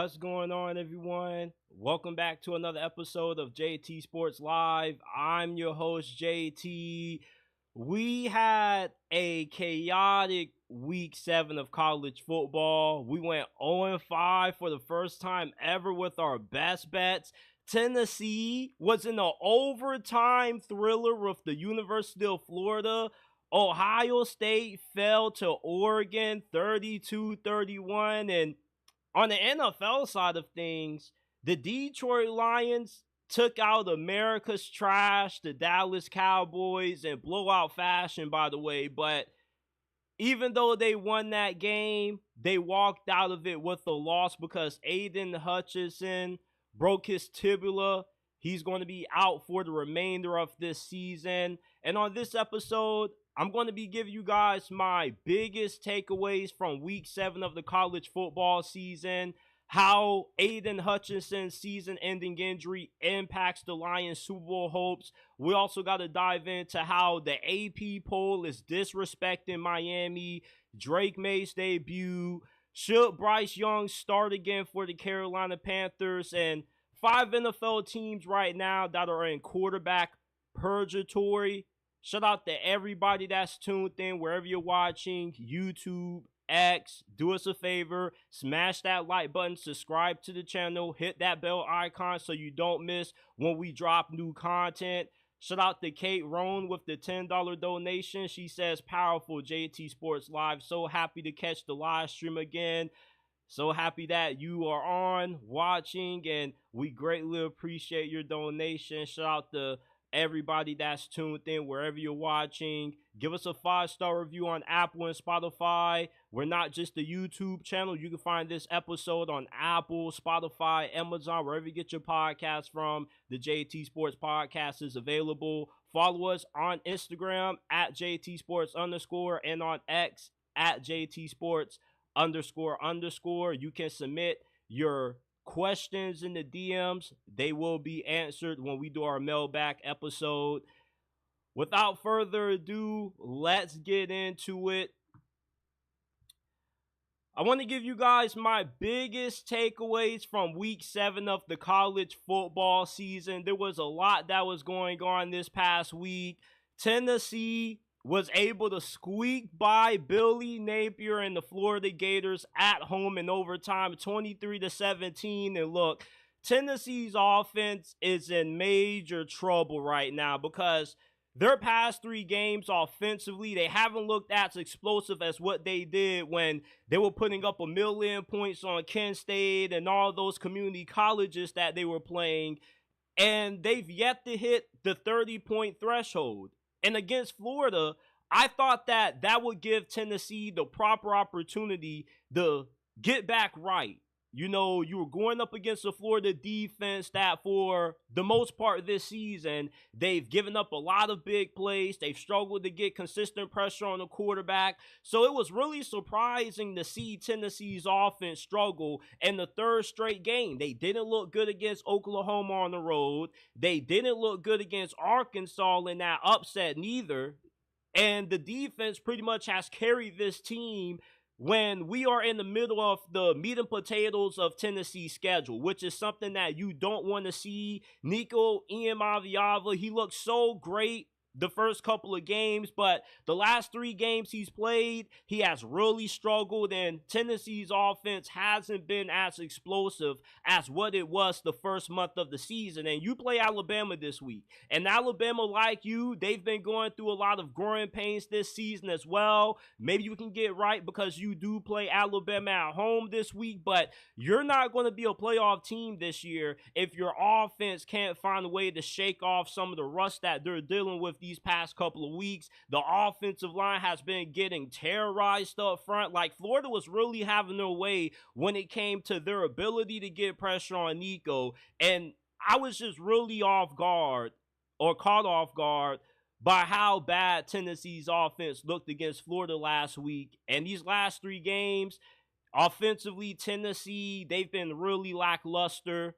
What's going on, everyone? Welcome back to another episode of JT Sports Live. I'm your host, JT. We had a chaotic week 7 of college football. We went 0-5 for the first time ever with our best bets. Tennessee was in an overtime thriller with the University of Florida. Ohio State fell to Oregon 32-31, and on the NFL side of things, the Detroit Lions took out America's trash, the Dallas Cowboys, in blowout fashion, by the way. But even though they won that game, they walked out of it with a loss because Aidan Hutchinson broke his tibia. He's going to be out for the remainder of this season. And on this episode, I'm going to be giving you guys my biggest takeaways from week 7 of the college football season, how Aidan Hutchinson's season-ending injury impacts the Lions' Super Bowl hopes. We also got to dive into how the AP poll is disrespecting Miami, Drake May's debut, should Bryce Young start again for the Carolina Panthers, and 5 NFL teams right now that are in quarterback purgatory. Shout out to everybody that's tuned in wherever you're watching, YouTube, X. Do us a favor, smash that like button, subscribe to the channel, hit that bell icon so you don't miss when we drop new content. Shout out to Kate Roan with the $10 donation. She says, powerful JT Sports Live. So happy to catch the live stream again. So happy that you are on, watching, and we greatly appreciate your donation. Shout out to everybody that's tuned in wherever you're watching. Give us a 5-star review on Apple and Spotify. We're not just a YouTube channel. You can find this episode on Apple, Spotify, Amazon, wherever you get your podcast from. The JT Sports Podcast is available. Follow us on Instagram at JT Sports _ and on X at JT Sports __. You can submit your questions in the DMs. They will be answered when we do our mailbag episode. Without further ado, let's get into it. I want to give you guys my biggest takeaways from week 7 of the college football season. There was a lot that was going on this past week. Tennessee was able to squeak by Billy Napier and the Florida Gators at home in overtime, 23-17. And look, Tennessee's offense is in major trouble right now because their past 3 games offensively, they haven't looked as explosive as what they did when they were putting up 1 million points on Kent State and all those community colleges that they were playing. And they've yet to hit the 30-point threshold. And against Florida, I thought that would give Tennessee the proper opportunity to get back right. You know, you were going up against a Florida defense that for the most part this season, they've given up a lot of big plays. They've struggled to get consistent pressure on the quarterback. So it was really surprising to see Tennessee's offense struggle in the 3rd straight game. They didn't look good against Oklahoma on the road. They didn't look good against Arkansas in that upset neither. And the defense pretty much has carried this team when we are in the middle of the meat and potatoes of Tennessee's schedule, which is something that you don't want to see. Nico Iamaleava, he looked so great the first couple of games, but the last 3 games he's played, he has really struggled, and Tennessee's offense hasn't been as explosive as what it was the first month of the season. And you play Alabama this week, and Alabama, like you, they've been going through a lot of growing pains this season as well. Maybe you can get right because you do play Alabama at home this week, but you're not going to be a playoff team this year if your offense can't find a way to shake off some of the rust that they're dealing with these past couple of weeks. The offensive line has been getting terrorized up front. Like, Florida was really having their way when it came to their ability to get pressure on Nico. And I was just really caught off guard by how bad Tennessee's offense looked against Florida last week. And these last 3 games, offensively, Tennessee, they've been really lackluster.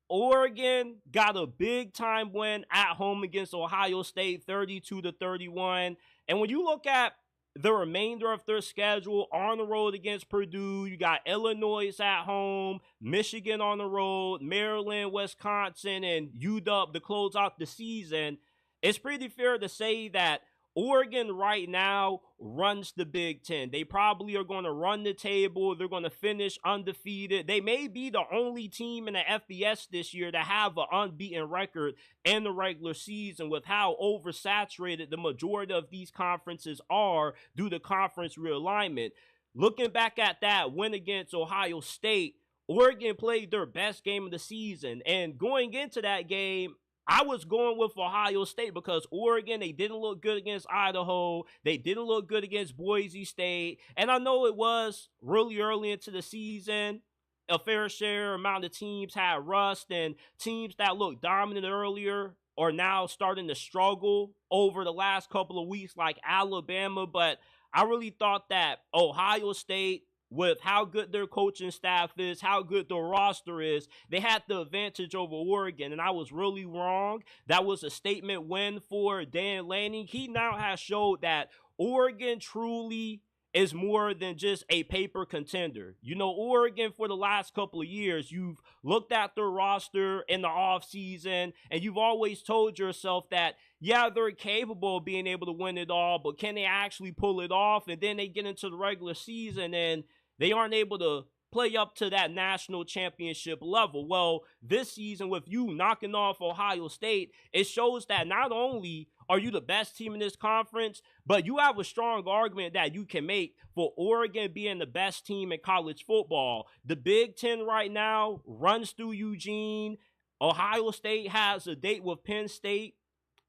Oregon got a big-time win at home against Ohio State, 32-31. And when you look at the remainder of their schedule on the road against Purdue. You got Illinois at home, Michigan on the road, Maryland, Wisconsin, and UW to close out the season. It's pretty fair to say that Oregon right now runs the Big Ten. They probably are going to run the table. They're going to finish undefeated. They may be the only team in the FBS this year to have an unbeaten record in the regular season with how oversaturated the majority of these conferences are due to conference realignment. Looking back at that win against Ohio State, Oregon played their best game of the season. And going into that game, I was going with Ohio State because Oregon, they didn't look good against Idaho. They didn't look good against Boise State. And I know it was really early into the season. A fair share amount of teams had rust, and teams that looked dominant earlier are now starting to struggle over the last couple of weeks, like Alabama. But I really thought that Ohio State, with how good their coaching staff is, how good their roster is, they had the advantage over Oregon, and I was really wrong. That was a statement win for Dan Lanning. He now has showed that Oregon truly is more than just a paper contender. You know, Oregon for the last couple of years, you've looked at their roster in the offseason, and you've always told yourself that, yeah, they're capable of being able to win it all, but can they actually pull it off? And then they get into the regular season, and they aren't able to play up to that national championship level. Well, this season, with you knocking off Ohio State, it shows that not only are you the best team in this conference, but you have a strong argument that you can make for Oregon being the best team in college football. The Big Ten right now runs through Eugene. Ohio State has a date with Penn State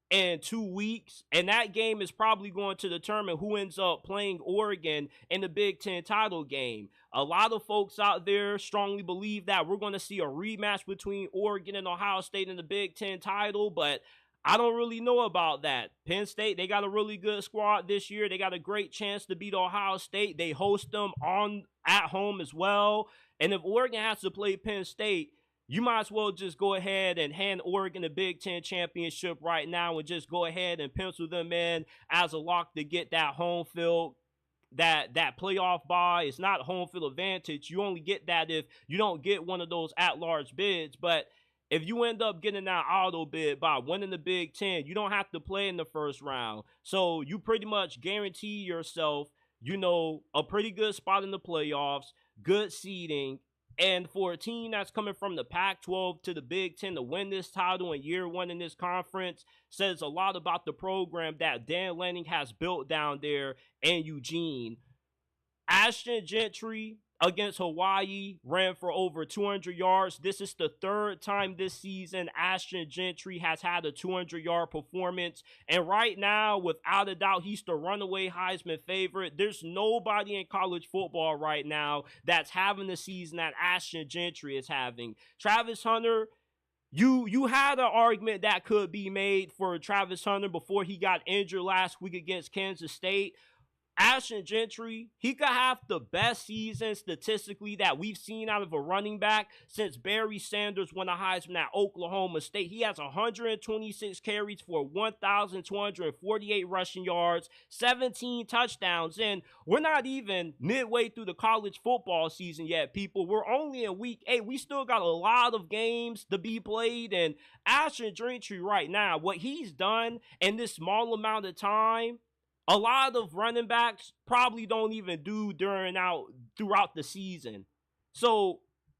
in 2 weeks, and that game is probably going to determine who ends up playing Oregon in the Big Ten title game. A lot of folks out there strongly believe that we're going to see a rematch between Oregon and Ohio State in the Big Ten title, but I don't really know about that. Penn State, they got a really good squad this year. They got a great chance to beat Ohio State. They host them at home as well. And if Oregon has to play Penn State, you might as well just go ahead and hand Oregon the Big Ten championship right now and just go ahead and pencil them in as a lock to get that home field, that playoff bye. It's not home field advantage. You only get that if you don't get one of those at-large bids. But if you end up getting that auto bid by winning the Big Ten, you don't have to play in the first round. So you pretty much guarantee yourself, a pretty good spot in the playoffs, good seeding. And for a team that's coming from the Pac-12 to the Big Ten to win this title in year one in this conference says a lot about the program that Dan Lanning has built down there in Eugene. Ashton Jeanty against Hawaii ran for over 200 yards. This is the third time this season Ashton Jeanty has had a 200-yard performance. And right now, without a doubt, he's the runaway Heisman favorite. There's nobody in college football right now that's having the season that Ashton Jeanty is having. Travis Hunter, you had an argument that could be made for Travis Hunter before he got injured last week against Kansas State. Ashton Jeanty, he could have the best season statistically that we've seen out of a running back since Barry Sanders won a Heisman at Oklahoma State. He has 126 carries for 1,248 rushing yards, 17 touchdowns, and we're not even midway through the college football season yet, people. We're only in week 8. We still got a lot of games to be played, and Ashton Jeanty right now, what he's done in this small amount of time, a lot of running backs probably don't even do throughout the season. So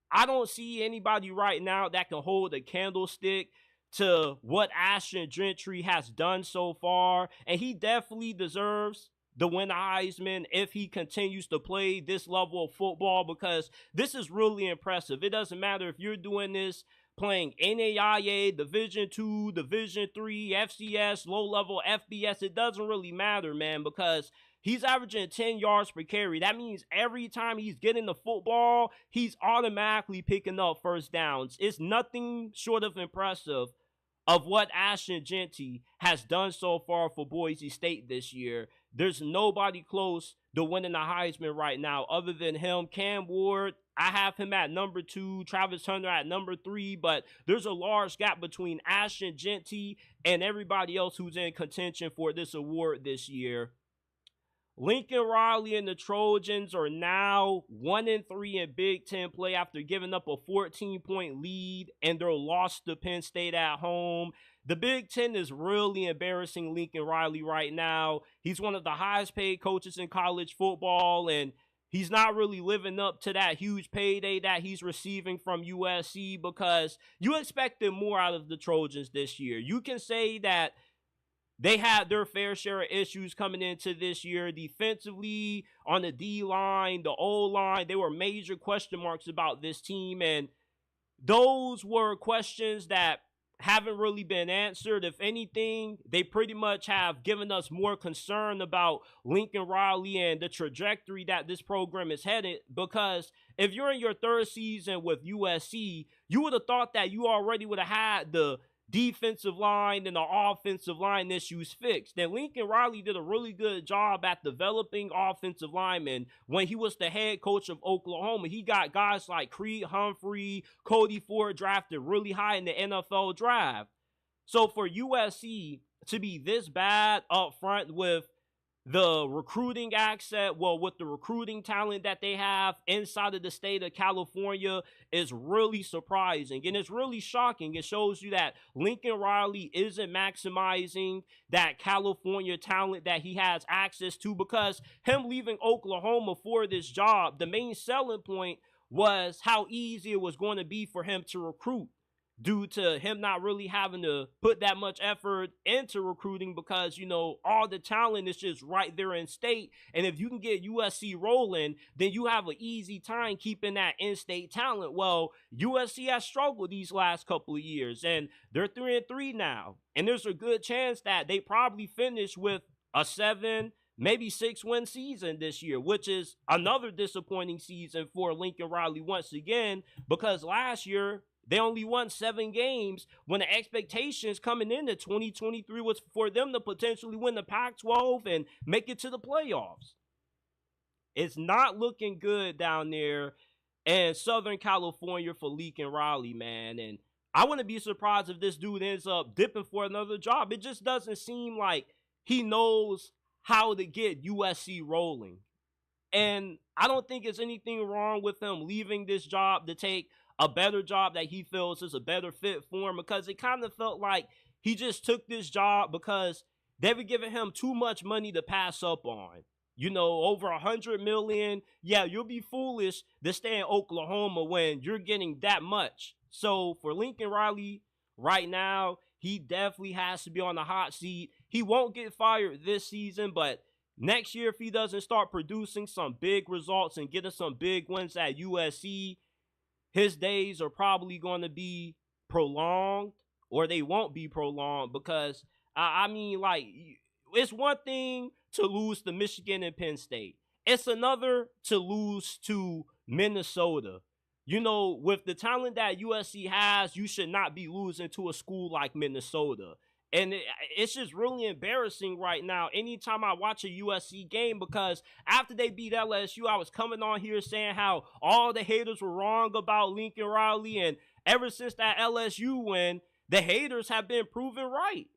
I don't see anybody right now that can hold a candlestick to what Ashton Jeanty has done so far. And he definitely deserves to win the Heisman if he continues to play this level of football, because this is really impressive. It doesn't matter if you're doing this playing NAIA, Division II, Division III, FCS, low-level FBS. It doesn't really matter, man, because he's averaging 10 yards per carry. That means every time he's getting the football, he's automatically picking up first downs. It's nothing short of impressive of what Ashton Jeanty has done so far for Boise State this year. There's nobody close to winning the Heisman right now other than him. Cam Ward, I have him at number 2, Travis Hunter at number 3, but there's a large gap between Ashton Jeanty and everybody else who's in contention for this award this year. Lincoln Riley and the Trojans are now 1-3 in Big Ten play after giving up a 14-point lead and their loss to Penn State at home. The Big Ten is really embarrassing Lincoln Riley right now. He's one of the highest paid coaches in college football, and he's not really living up to that huge payday that he's receiving from USC because you expected more out of the Trojans this year. You can say that they had their fair share of issues coming into this year. Defensively, on the D-line, the O-line, there were major question marks about this team, and those were questions that haven't really been answered. If anything, they pretty much have given us more concern about Lincoln Riley and the trajectory that this program is headed, because if you're in your third season with USC, you would have thought that you already would have had the defensive line and the offensive line issues fixed. Then Lincoln Riley did a really good job at developing offensive linemen when he was the head coach of Oklahoma. He got guys like Creed Humphrey, Cody Ford drafted really high in the NFL draft. So for USC to be this bad up front with the recruiting accent, with the recruiting talent that they have inside of the state of California, is really surprising. And it's really shocking. It shows you that Lincoln Riley isn't maximizing that California talent that he has access to, because him leaving Oklahoma for this job, the main selling point was how easy it was going to be for him to recruit, due to him not really having to put that much effort into recruiting because, all the talent is just right there in state. And if you can get USC rolling, then you have an easy time keeping that in-state talent. Well, USC has struggled these last couple of years, and they're 3-3 now. And there's a good chance that they probably finish with a 7, maybe 6-win season this year, which is another disappointing season for Lincoln Riley once again, because last year, they only won 7 games when the expectations coming into 2023 was for them to potentially win the Pac-12 and make it to the playoffs. It's not looking good down there in Southern California for Lincoln Riley, man. And I wouldn't be surprised if this dude ends up dipping for another job. It just doesn't seem like he knows how to get USC rolling. And I don't think there's anything wrong with him leaving this job to take a better job that he feels is a better fit for him, because it kind of felt like he just took this job because they were giving him too much money to pass up on. Over $100 million. Yeah, you'll be foolish to stay in Oklahoma when you're getting that much. So for Lincoln Riley right now, he definitely has to be on the hot seat. He won't get fired this season, but next year, if he doesn't start producing some big results and getting some big wins at USC, his days are probably going to be prolonged, or they won't be prolonged, because, it's one thing to lose to Michigan and Penn State. It's another to lose to Minnesota. With the talent that USC has, you should not be losing to a school like Minnesota. And it's just really embarrassing right now anytime I watch a USC game, because after they beat LSU, I was coming on here saying how all the haters were wrong about Lincoln Riley. And ever since that LSU win, the haters have been proven right.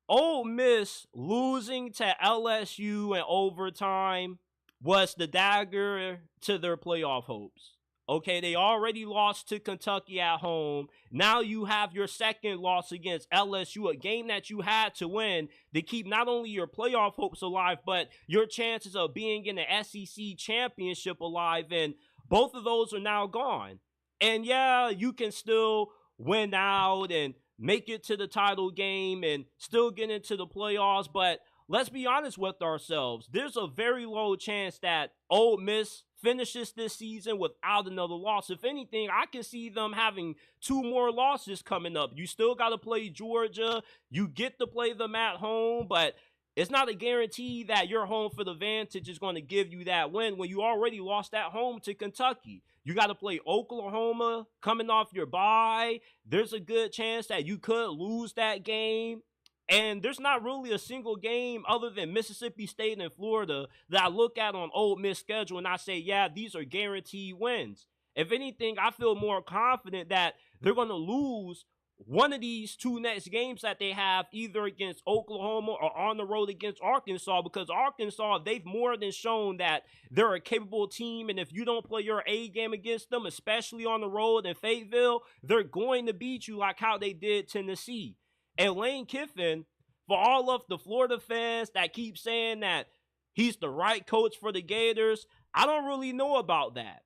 Ole Miss losing to LSU in overtime was the dagger to their playoff hopes. Okay, they already lost to Kentucky at home. Now you have your second loss against LSU, a game that you had to win to keep not only your playoff hopes alive, but your chances of being in the SEC championship alive. And both of those are now gone. And yeah, you can still win out and make it to the title game and still get into the playoffs, but let's be honest with ourselves. There's a very low chance that Ole Miss finishes this season without another loss. If anything, I can see them having 2 more losses coming up. You still got to play Georgia. You get to play them at home, but it's not a guarantee that your home for the advantage is going to give you that win when you already lost at home to Kentucky. You got to play Oklahoma coming off your bye. There's a good chance that you could lose that game. And there's not really a single game other than Mississippi State and Florida that I look at on Ole Miss schedule and I say, yeah, these are guaranteed wins. If anything, I feel more confident that they're going to lose one of these two next games that they have, either against Oklahoma or on the road against Arkansas, because Arkansas, they've more than shown that they're a capable team, and if you don't play your A game against them, especially on the road in Fayetteville, they're going to beat you like how they did Tennessee. And Lane Kiffin, for all of the Florida fans that keep saying that he's the right coach for the Gators, I don't really know about that.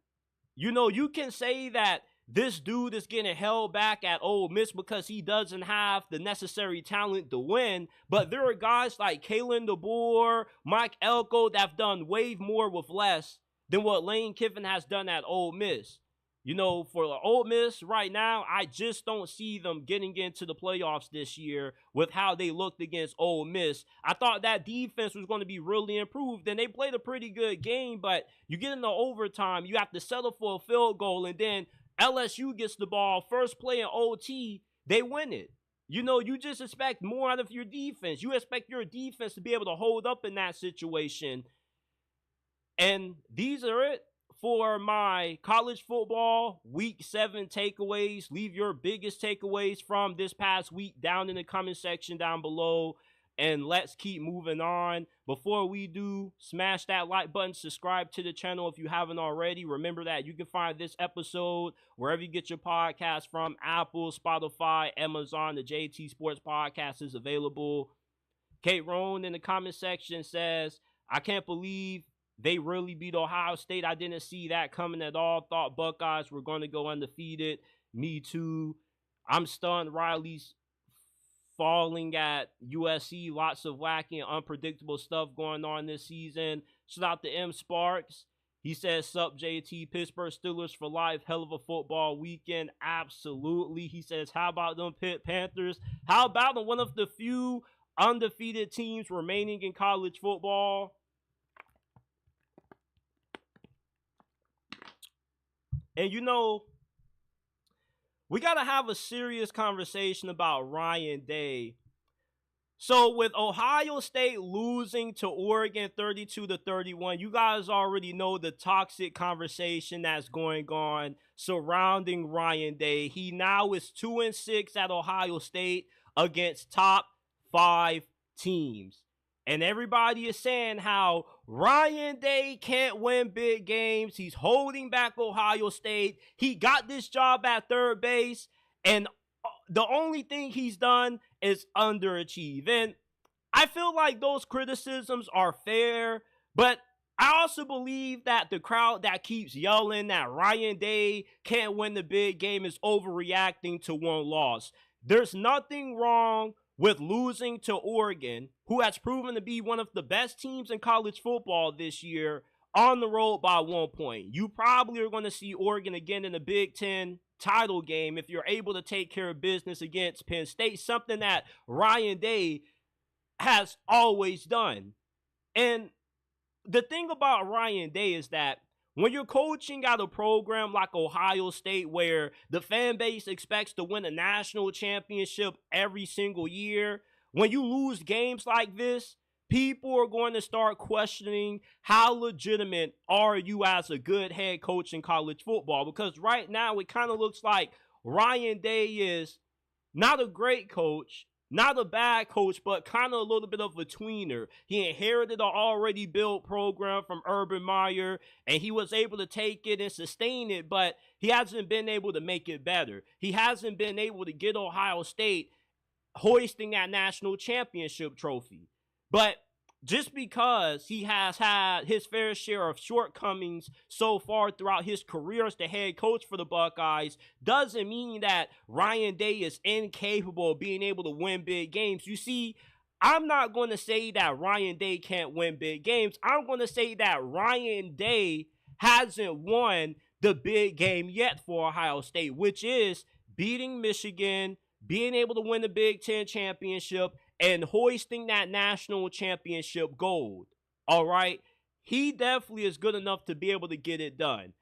You know, you can say that this dude is getting held back at Ole Miss because he doesn't have the necessary talent to win, but there are guys like Kalen DeBoer, Mike Elko that have done way more with less than what Lane Kiffin has done at Ole Miss. You know, for Ole Miss right now, I just don't see them getting into the playoffs this year with how they looked against Ole Miss. I thought that defense was going to be really improved, and they played a pretty good game, but you get into overtime, you have to settle for a field goal, and then LSU gets the ball, first play in OT, they win it. You know, you just expect more out of your defense. You expect your defense to be able to hold up in that situation. And these are it for my college football week 7 takeaways. Leave your biggest takeaways from this past week down in the comment section down below. And let's keep moving on. Before we do, smash that like button, subscribe to the channel if you haven't already. Remember that you can find this episode wherever you get your podcast from: Apple, Spotify, Amazon. The JT Sports Podcast is available. Kate Roan in the comment section says, I can't believe they really beat Ohio State. I didn't see that coming at all. Thought Buckeyes were going to go undefeated. Me too. I'm stunned Riley's falling at USC. Lots of wacky and unpredictable stuff going on this season. Shout out to M Sparks. He says, sup JT, Pittsburgh Steelers for life. Hell of a football weekend. Absolutely. He says, how about them Pitt Panthers? How about them? One of the few undefeated teams remaining in college football. And you know, we got to have a serious conversation about Ryan Day. So with Ohio State losing to Oregon 32-31, you guys already know the toxic conversation that's going on surrounding Ryan Day. He now is 2-6 at Ohio State against top 5 teams. And everybody is saying how Ryan Day can't win big games. He's holding back Ohio State. He got this job at third base, and the only thing he's done is underachieve. And I feel like those criticisms are fair, but I also believe that the crowd that keeps yelling that Ryan Day can't win the big game is overreacting to one loss. There's nothing wrong with losing to Oregon, who has proven to be one of the best teams in college football this year, on the road by 1 point. You probably are going to see Oregon again in the Big Ten title game if you're able to take care of business against Penn State, something that Ryan Day has always done. And the thing about Ryan Day is that when you're coaching at a program like Ohio State, where the fan base expects to win a national championship every single year, when you lose games like this, people are going to start questioning how legitimate are you as a good head coach in college football. Because right now it kind of looks like Ryan Day is not a great coach, not a bad coach, but kind of a little bit of a tweener. He inherited an already built program from Urban Meyer, and he was able to take it and sustain it, but he hasn't been able to make it better. He hasn't been able to get Ohio State hoisting that national championship trophy. But just because he has had his fair share of shortcomings so far throughout his career as the head coach for the Buckeyes doesn't mean that Ryan Day is incapable of being able to win big games. You see, I'm not going to say that Ryan Day can't win big games. I'm going to say that Ryan Day hasn't won the big game yet for Ohio State, which is beating Michigan, being able to win the Big Ten championship, and hoisting that national championship gold. All right? He definitely is good enough to be able to get it done.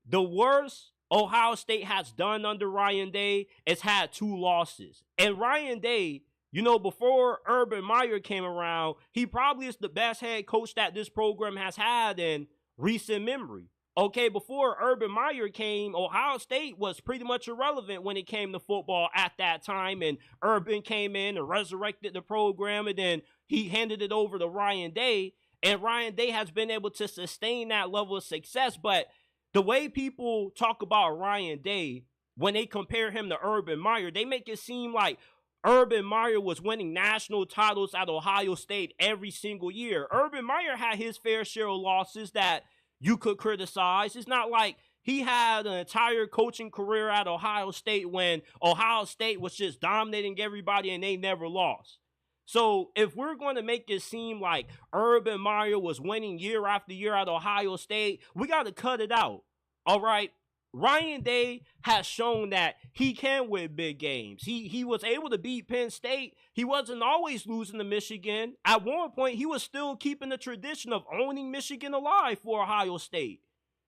The worst Ohio State has done under Ryan Day is had 2 losses. And Ryan Day, you know, before Urban Meyer came around, he probably is the best head coach that this program has had in recent memory. Okay, before Urban Meyer came, Ohio State was pretty much irrelevant when it came to football at that time, and Urban came in and resurrected the program, and then he handed it over to Ryan Day, and Ryan Day has been able to sustain that level of success. But the way people talk about Ryan Day, when they compare him to Urban Meyer, they make it seem like Urban Meyer was winning national titles at Ohio State every single year. Urban Meyer had his fair share of losses that you could criticize. It's not like he had an entire coaching career at Ohio State when Ohio State was just dominating everybody and they never lost. So if we're going to make it seem like Urban Meyer was winning year after year at Ohio State, we got to cut it out. All right. Ryan Day has shown that he can win big games. He was able to beat Penn State. He wasn't always losing to Michigan. At one point, he was still keeping the tradition of owning Michigan alive for Ohio State.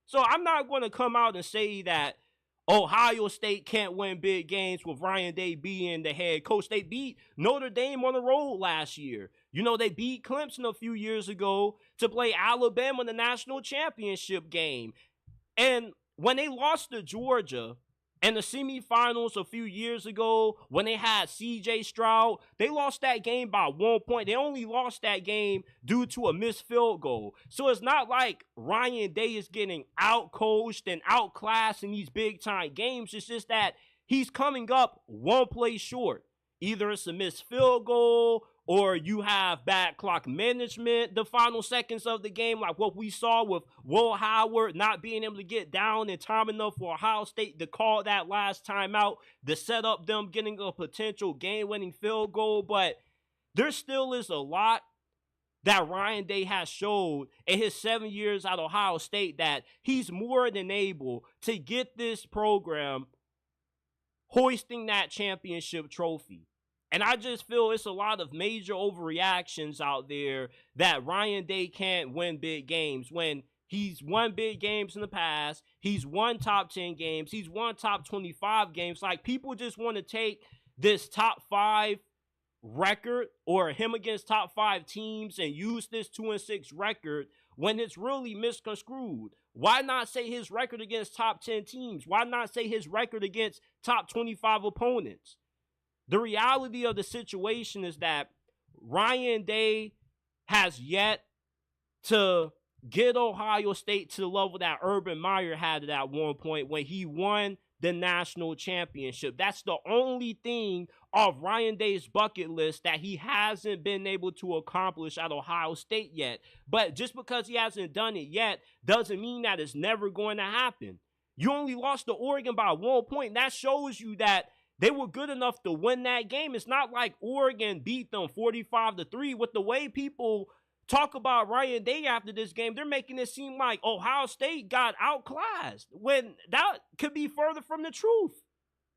So I'm not going to come out and say that Ohio State can't win big games with Ryan Day being the head coach. They beat Notre Dame on the road last year. You know, they beat Clemson a few years ago to play Alabama in the national championship game. And when they lost to Georgia in the semifinals a few years ago, when they had C.J. Stroud, they lost that game by 1 point. They only lost that game due to a missed field goal. So it's not like Ryan Day is getting out-coached and outclassed in these big-time games. It's just that he's coming up one play short. Either it's a missed field goal or you have bad clock management the final seconds of the game, like what we saw with Will Howard not being able to get down in time enough for Ohio State to call that last timeout to set up them getting a potential game-winning field goal. But there still is a lot that Ryan Day has showed in his 7 years at Ohio State that he's more than able to get this program hoisting that championship trophy. And I just feel it's a lot of major overreactions out there that Ryan Day can't win big games when he's won big games in the past. He's won top 10 games. He's won top 25 games. Like, people just want to take this top 5 record or him against top 5 teams and use this 2-6 record when it's really misconstrued. Why not say his record against top 10 teams? Why not say his record against top 25 opponents? The reality of the situation is that Ryan Day has yet to get Ohio State to the level that Urban Meyer had it at one point when he won the national championship. That's the only thing off Ryan Day's bucket list that he hasn't been able to accomplish at Ohio State yet. But just because he hasn't done it yet doesn't mean that it's never going to happen. You only lost to Oregon by 1 point. That shows you that they were good enough to win that game. It's not like Oregon beat them 45-3. With the way people talk about Ryan Day after this game, they're making it seem like Ohio State got outclassed when that could be further from the truth.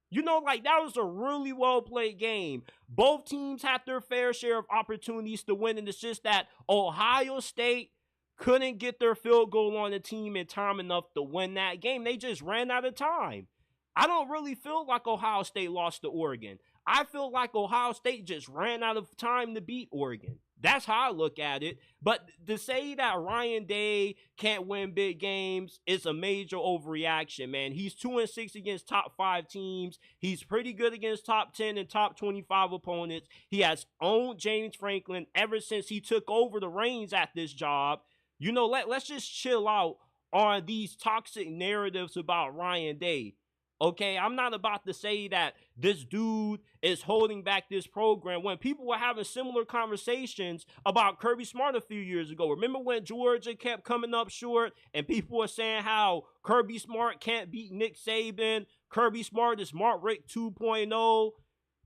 You know, like, that was a really well-played game. Both teams had their fair share of opportunities to win, and it's just that Ohio State couldn't get their field goal on the team in time enough to win that game. They just ran out of time. I don't really feel like Ohio State lost to Oregon. I feel like Ohio State just ran out of time to beat Oregon. That's how I look at it. But to say that Ryan Day can't win big games is a major overreaction, man. He's 2-6 against top 5 teams. He's pretty good against top 10 and top 25 opponents. He has owned James Franklin ever since he took over the reins at this job. You know, let's just chill out on these toxic narratives about Ryan Day. Okay, I'm not about to say that this dude is holding back this program when people were having similar conversations about Kirby Smart a few years ago. Remember when Georgia kept coming up short and people were saying how Kirby Smart can't beat Nick Saban? Kirby Smart is Mark Richt 2.0.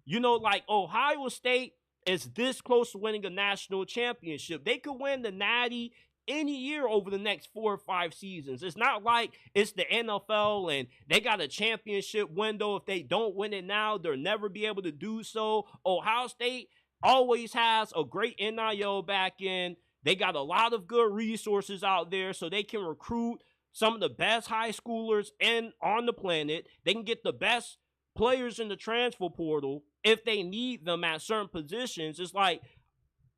You know, like, Ohio State is this close to winning a national championship. They could win the Natty any year over the next 4 or 5 seasons. It's not like it's the NFL and they got a championship window. If they don't win it now, they'll never be able to do so. Ohio State always has a great NIL back end. They got a lot of good resources out there so they can recruit some of the best high schoolers on the planet. They can get the best players in the transfer portal if they need them at certain positions. It's like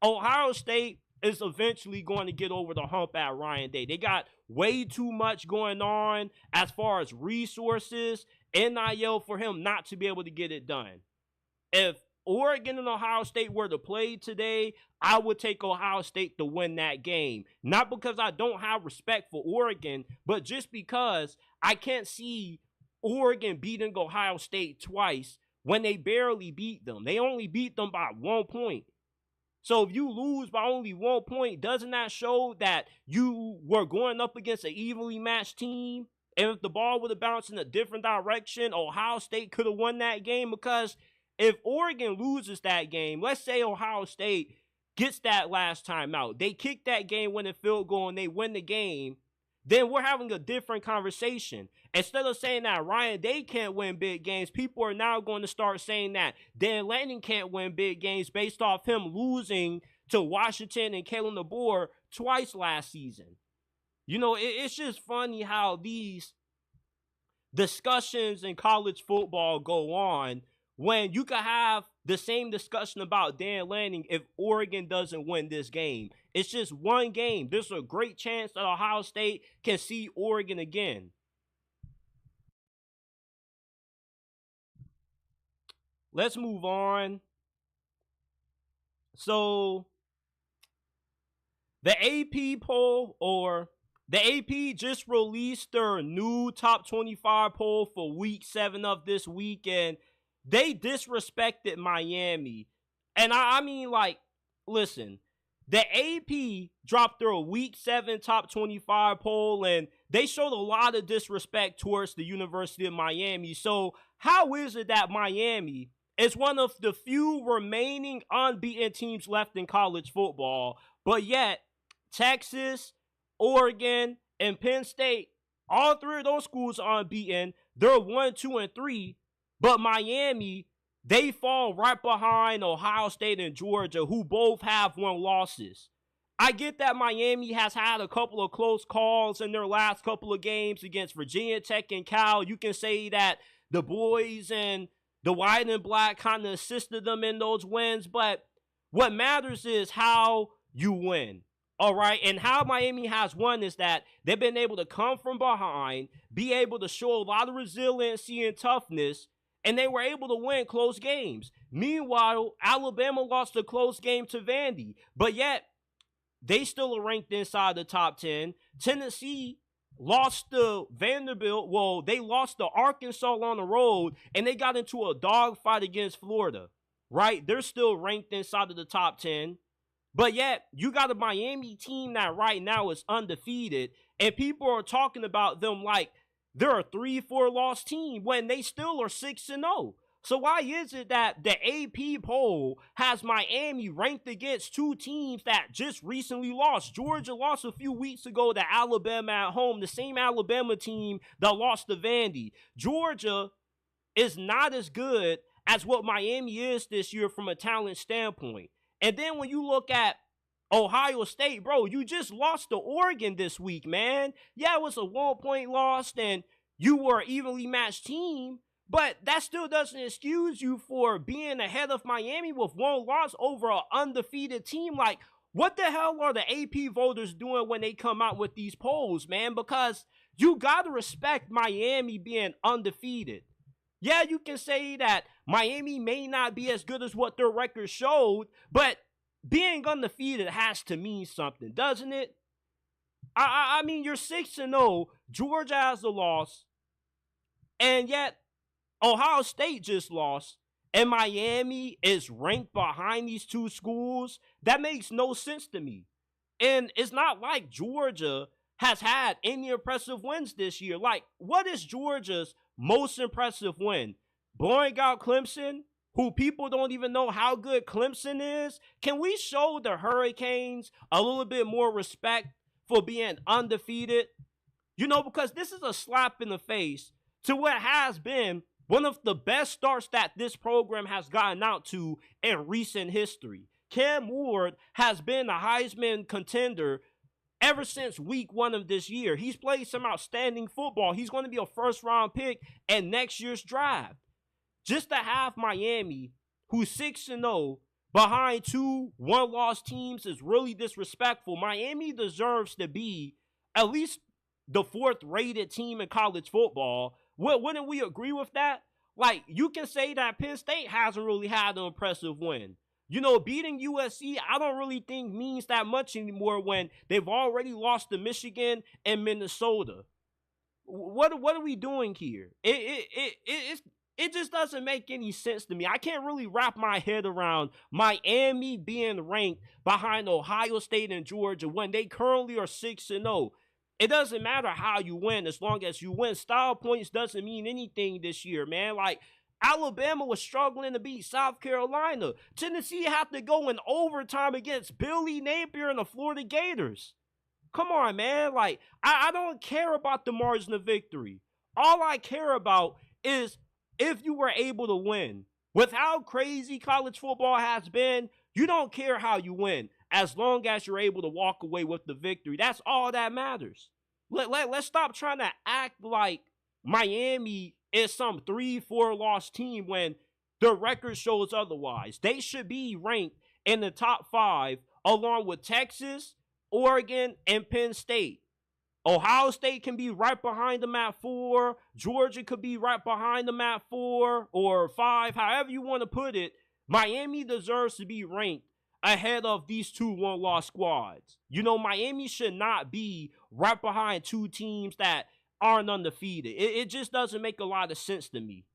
Ohio State is eventually going to get over the hump at Ryan Day. They got way too much going on as far as resources, NIL, for him not to be able to get it done. If Oregon and Ohio State were to play today, I would take Ohio State to win that game. Not because I don't have respect for Oregon, but just because I can't see Oregon beating Ohio State twice when they barely beat them. They only beat them by 1 point. So if you lose by only 1 point, doesn't that show that you were going up against an evenly matched team? And if the ball would have bounced in a different direction, Ohio State could have won that game. Because if Oregon loses that game, let's say Ohio State gets that last time out, they kick that game-winning field goal and they win the game, then we're having a different conversation. Instead of saying that Ryan Day can't win big games, people are now going to start saying that Dan Lanning can't win big games based off him losing to Washington and Kalen DeBoer twice last season. You know, it's just funny how these discussions in college football go on when you could have the same discussion about Dan Lanning if Oregon doesn't win this game. It's just one game. There's a great chance that Ohio State can see Oregon again. Let's move on. So, the AP poll, or the AP just released their new top 25 poll for week 7 of this week, and they disrespected Miami. And I mean, like, listen, the AP dropped their week 7 top 25 poll, and they showed a lot of disrespect towards the University of Miami. So how is it that Miami is one of the few remaining unbeaten teams left in college football, but yet Texas, Oregon, and Penn State, all 3 of those schools are unbeaten. They're 1, 2, and 3. But Miami, they fall right behind Ohio State and Georgia, who both have 1 losses. I get that Miami has had a couple of close calls in their last couple of games against Virginia Tech and Cal. You can say that the boys and the white and black kind of assisted them in those wins. But what matters is how you win. All right, and how Miami has won is that they've been able to come from behind, be able to show a lot of resiliency and toughness, and they were able to win close games. Meanwhile, Alabama lost a close game to Vandy, but yet they still are ranked inside the top 10. Tennessee lost to Vanderbilt. Well, they lost to Arkansas on the road, and they got into a dogfight against Florida, right? They're still ranked inside of the top 10. But yet, you got a Miami team that right now is undefeated, and people are talking about them like they're a 3-4 loss team when they still are 6-0. So why is it that the AP poll has Miami ranked against 2 teams that just recently lost? Georgia lost a few weeks ago to Alabama at home, the same Alabama team that lost to Vandy. Georgia is not as good as what Miami is this year from a talent standpoint. And then when you look at Ohio State, bro, you just lost to Oregon this week, man. Yeah, it was a 1-point loss, and you were an evenly matched team, but that still doesn't excuse you for being ahead of Miami with 1 loss over an undefeated team. Like, what the hell are the AP voters doing when they come out with these polls, man? Because you got to respect Miami being undefeated. Yeah, you can say that Miami may not be as good as what their record showed, but being undefeated has to mean something, doesn't it? I mean, you're 6-0, Georgia has a loss, and yet Ohio State just lost, and Miami is ranked behind these 2 schools. That makes no sense to me. And it's not like Georgia has had any impressive wins this year. Like, what is Georgia's most impressive win? Blowing out Clemson, who people don't even know how good Clemson is? Can we show the Hurricanes a little bit more respect for being undefeated? You know, because this is a slap in the face to what has been one of the best starts that this program has gotten out to in recent history. Cam Ward has been a Heisman contender ever since week 1 of this year. He's played some outstanding football. He's going to be a first-round pick in next year's draft. Just to have Miami, who's 6-0, behind 2 one-loss teams is really disrespectful. Miami deserves to be at least the 4th-rated team in college football. Wouldn't we agree with that? Like, you can say that Penn State hasn't really had an impressive win. You know, beating USC, I don't really think means that much anymore when they've already lost to Michigan and Minnesota. What are we doing here? It just doesn't make any sense to me. I can't really wrap my head around Miami being ranked behind Ohio State and Georgia when they currently are 6-0. It doesn't matter how you win as long as you win. Style points doesn't mean anything this year, man. Like, Alabama was struggling to beat South Carolina. Tennessee had to go in overtime against Billy Napier and the Florida Gators. Come on, man. Like, I don't care about the margin of victory. All I care about is if you were able to win. With how crazy college football has been, you don't care how you win as long as you're able to walk away with the victory. That's all that matters. Let's stop trying to act like Miami is some 3-4 loss team when the record shows otherwise. They should be ranked in the top 5 along with Texas, Oregon, and Penn State. Ohio State can be right behind them at 4. Georgia could be right behind them at 4 or 5. However you want to put it, Miami deserves to be ranked ahead of these 2 one-loss squads. You know, Miami should not be right behind 2 teams that aren't undefeated. It just doesn't make a lot of sense to me.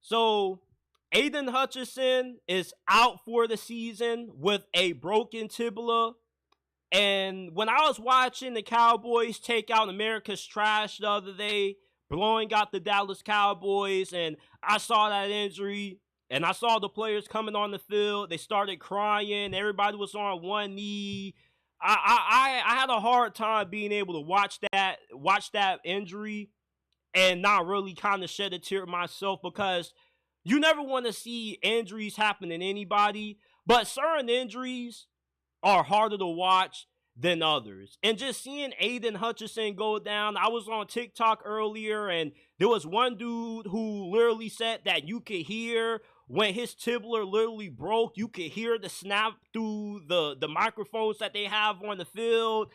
So, Aidan Hutchinson is out for the season with a broken tibia. And when I was watching the Cowboys take out America's trash the other day, blowing out the Dallas Cowboys, and I saw that injury, and I saw the players coming on the field, they started crying, everybody was on one knee. I had a hard time being able to watch that injury and not really kind of shed a tear myself, because you never want to see injuries happen in anybody, but certain injuries are harder to watch than others. And just seeing Aidan Hutchinson go down, I was on TikTok earlier, and there was one dude who literally said that you could hear when his tibia literally broke, you could hear the snap through the microphones that they have on the field.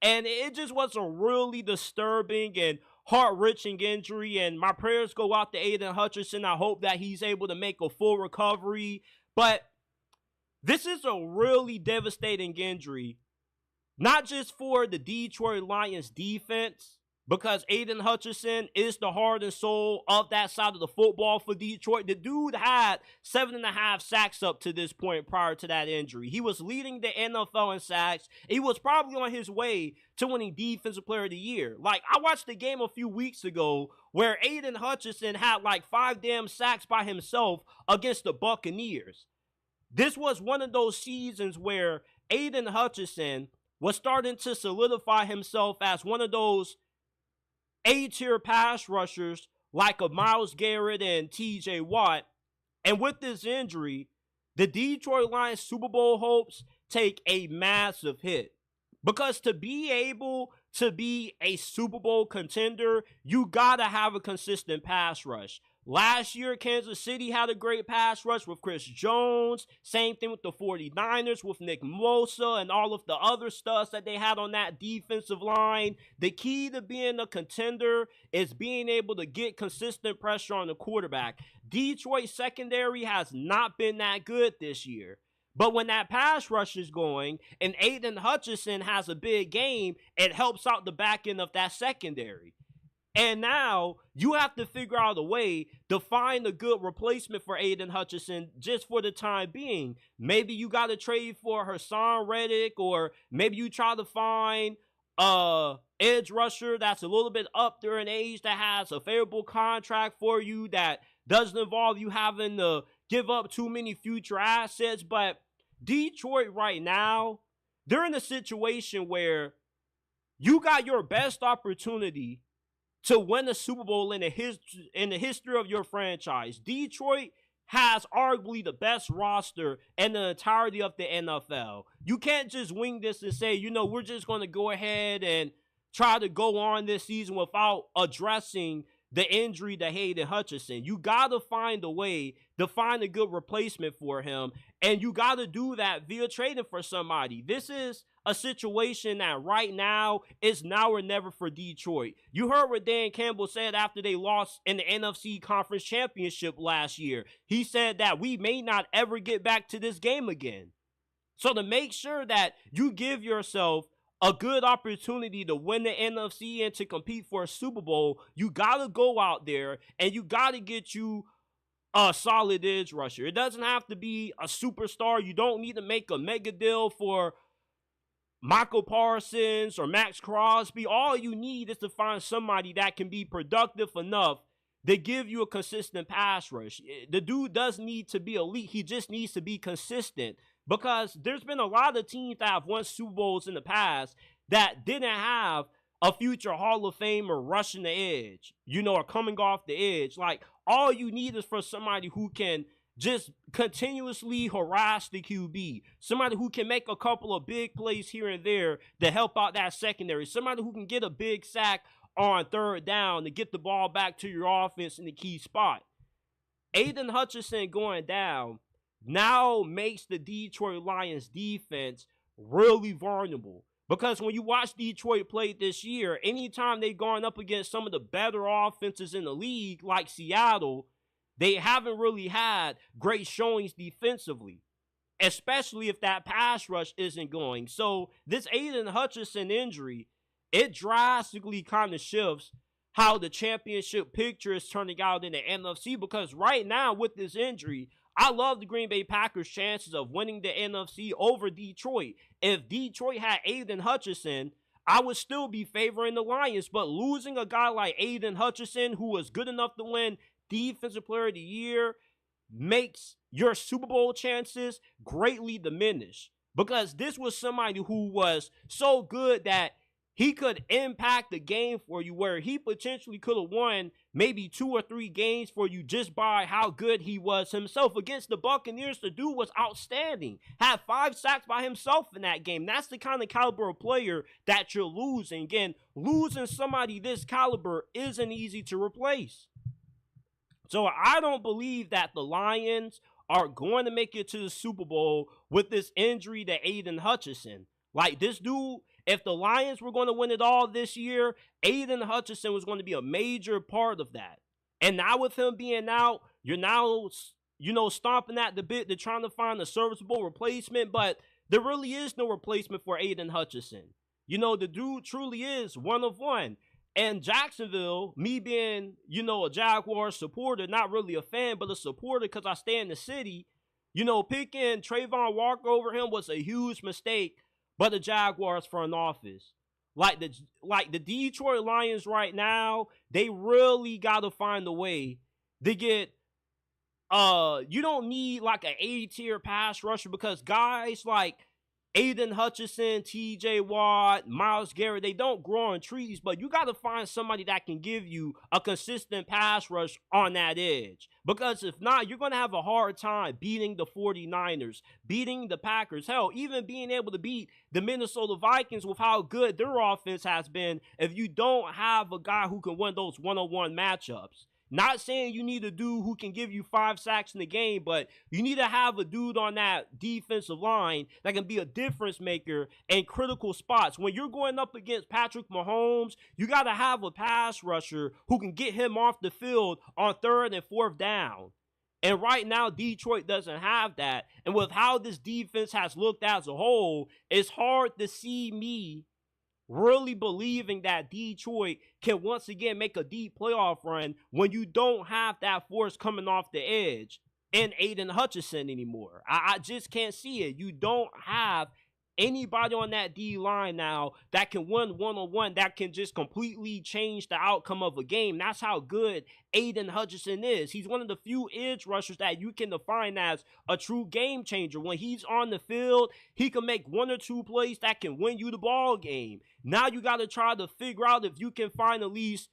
And it just was a really disturbing and heart-wrenching injury, and my prayers go out to Aidan Hutchinson. I hope that he's able to make a full recovery. But this is a really devastating injury, not just for the Detroit Lions defense, because Aidan Hutchinson is the heart and soul of that side of the football for Detroit. The dude had 7.5 sacks up to this point prior to that injury. He was leading the NFL in sacks. He was probably on his way to winning Defensive Player of the Year. Like, I watched the game a few weeks ago where Aidan Hutchinson had like 5 damn sacks by himself against the Buccaneers. This was one of those seasons where Aidan Hutchinson was starting to solidify himself as one of those A-tier pass rushers like a Myles Garrett and TJ Watt. And with this injury, the Detroit Lions Super Bowl hopes take a massive hit. Because to be able to be a Super Bowl contender, you gotta have a consistent pass rush. Last year, Kansas City had a great pass rush with Chris Jones. Same thing with the 49ers with Nick Bosa and all of the other studs that they had on that defensive line. The key to being a contender is being able to get consistent pressure on the quarterback. Detroit's secondary has not been that good this year. But when that pass rush is going and Aidan Hutchinson has a big game, it helps out the back end of that secondary. And now you have to figure out a way to find a good replacement for Aidan Hutchinson just for the time being. Maybe you got to trade for Hassan Reddick, or maybe you try to find edge rusher that's a little bit up there in age that has a favorable contract for you that doesn't involve you having to give up too many future assets. But Detroit right now, they're in a situation where you got your best opportunity to win a Super Bowl in the history of your franchise. Detroit has arguably the best roster in the entirety of the NFL. You can't just wing this and say, you know, we're just going to go ahead and try to go on this season without addressing the injury to Aidan Hutchinson. You got to find a way to find a good replacement for him, and you got to do that via trading for somebody. This is a situation that right now is now or never for Detroit. You heard what Dan Campbell said after they lost in the NFC Conference Championship last year. He said that we may not ever get back to this game again. So to make sure that you give yourself a good opportunity to win the NFC and to compete for a Super Bowl, you got to go out there and you got to get you a solid edge rusher. It doesn't have to be a superstar. You don't need to make a mega deal for Michael Parsons or Max Crosby. All you need is to find somebody that can be productive enough to give you a consistent pass rush. The dude doesn't need to be elite. He just needs to be consistent, because there's been a lot of teams that have won Super Bowls in the past that didn't have a future Hall of Famer rushing the edge, or coming off the edge. Like, all you need is for somebody who can just continuously harass the QB. Somebody who can make a couple of big plays here and there to help out that secondary. Somebody who can get a big sack on third down to get the ball back to your offense in the key spot. Aidan Hutchinson going down now makes the Detroit Lions defense really vulnerable. Because when you watch Detroit play this year, anytime they've gone up against some of the better offenses in the league, like Seattle, they haven't really had great showings defensively, especially if that pass rush isn't going. So this Aidan Hutchinson injury, it drastically kind of shifts how the championship picture is turning out in the NFC, because right now with this injury, I love the Green Bay Packers' chances of winning the NFC over Detroit. If Detroit had Aidan Hutchinson, I would still be favoring the Lions, but losing a guy like Aidan Hutchinson, who was good enough to win Defensive Player of the Year, makes your Super Bowl chances greatly diminished, because this was somebody who was so good that he could impact the game for you, where he potentially could have won maybe 2 or 3 games for you just by how good he was himself. Against the Buccaneers, the dude was outstanding. Had 5 sacks by himself in that game. That's the kind of caliber of player that you're losing. Again, losing somebody this caliber isn't easy to replace. So I don't believe that the Lions are going to make it to the Super Bowl with this injury to Aidan Hutchinson. Like, this dude, if the Lions were going to win it all this year, Aidan Hutchinson was going to be a major part of that. And now with him being out, you're now, stomping at the bit to trying to find a serviceable replacement, but there really is no replacement for Aidan Hutchinson. The dude truly is one of one. And Jacksonville, me being, a Jaguars supporter, not really a fan, but a supporter because I stay in the city, picking Trayvon Walker over him was a huge mistake. But the Jaguars front office, like the Detroit Lions right now, they really got to find a way to get, you don't need like an A-tier pass rusher, because guys like Aidan Hutchinson, TJ Watt, Myles Garrett, they don't grow on trees, but you got to find somebody that can give you a consistent pass rush on that edge. Because if not, you're going to have a hard time beating the 49ers, beating the Packers, hell, even being able to beat the Minnesota Vikings with how good their offense has been if you don't have a guy who can win those one-on-one matchups. Not saying you need a dude who can give you 5 sacks in the game, but you need to have a dude on that defensive line that can be a difference maker in critical spots. When you're going up against Patrick Mahomes, you got to have a pass rusher who can get him off the field on 3rd and 4th down. And right now, Detroit doesn't have that. And with how this defense has looked as a whole, it's hard to see me really believing that Detroit can once again make a deep playoff run when you don't have that force coming off the edge in Aidan Hutchinson anymore. I just can't see it. You don't have anybody on that D-line now that can win one-on-one, that can just completely change the outcome of a game. That's how good Aidan Hutchinson is. He's one of the few edge rushers that you can define as a true game changer. When he's on the field, he can make 1 or 2 plays that can win you the ball game. Now you got to try to figure out if you can find at least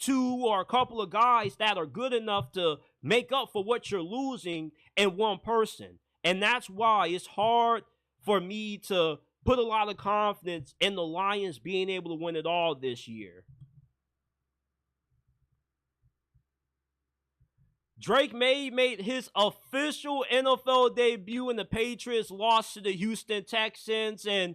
2 or a couple of guys that are good enough to make up for what you're losing in one person. And that's why it's hard for me to put a lot of confidence in the Lions being able to win it all this year. Drake May made his official NFL debut, and the Patriots lost to the Houston Texans. And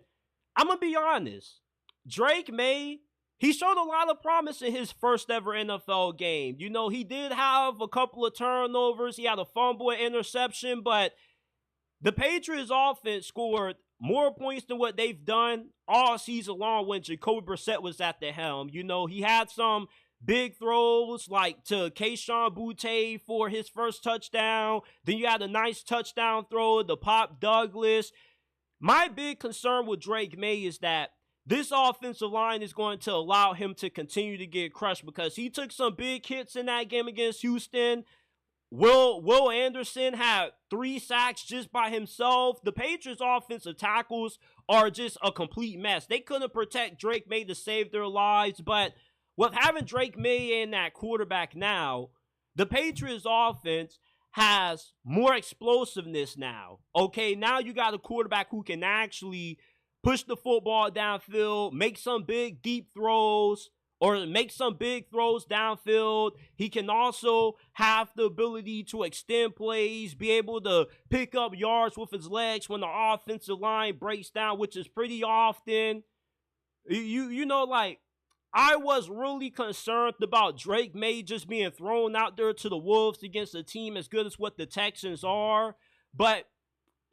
I'm going to be honest, Drake May, he showed a lot of promise in his first ever NFL game. You know, he did have a couple of turnovers. He had a fumble and interception, but the Patriots offense scored more points than what they've done all season long when Jacoby Brissett was at the helm. You know, he had some big throws like to Kayshon Boutte for his first touchdown. Then you had a nice touchdown throw to Pop Douglas. My big concern with Drake May is that this offensive line is going to allow him to continue to get crushed because he took some big hits in that game against Houston. Will Anderson had 3 sacks just by himself. The Patriots' offensive tackles are just a complete mess. They couldn't protect Drake May to save their lives, but with having Drake May in that quarterback now, the Patriots offense has more explosiveness now. Okay, now you got a quarterback who can actually push the football downfield, make some big deep throws, or make some big throws downfield. He can also have the ability to extend plays, be able to pick up yards with his legs when the offensive line breaks down, which is pretty often. You know, like, I was really concerned about Drake May just being thrown out there to the Wolves against a team as good as what the Texans are. But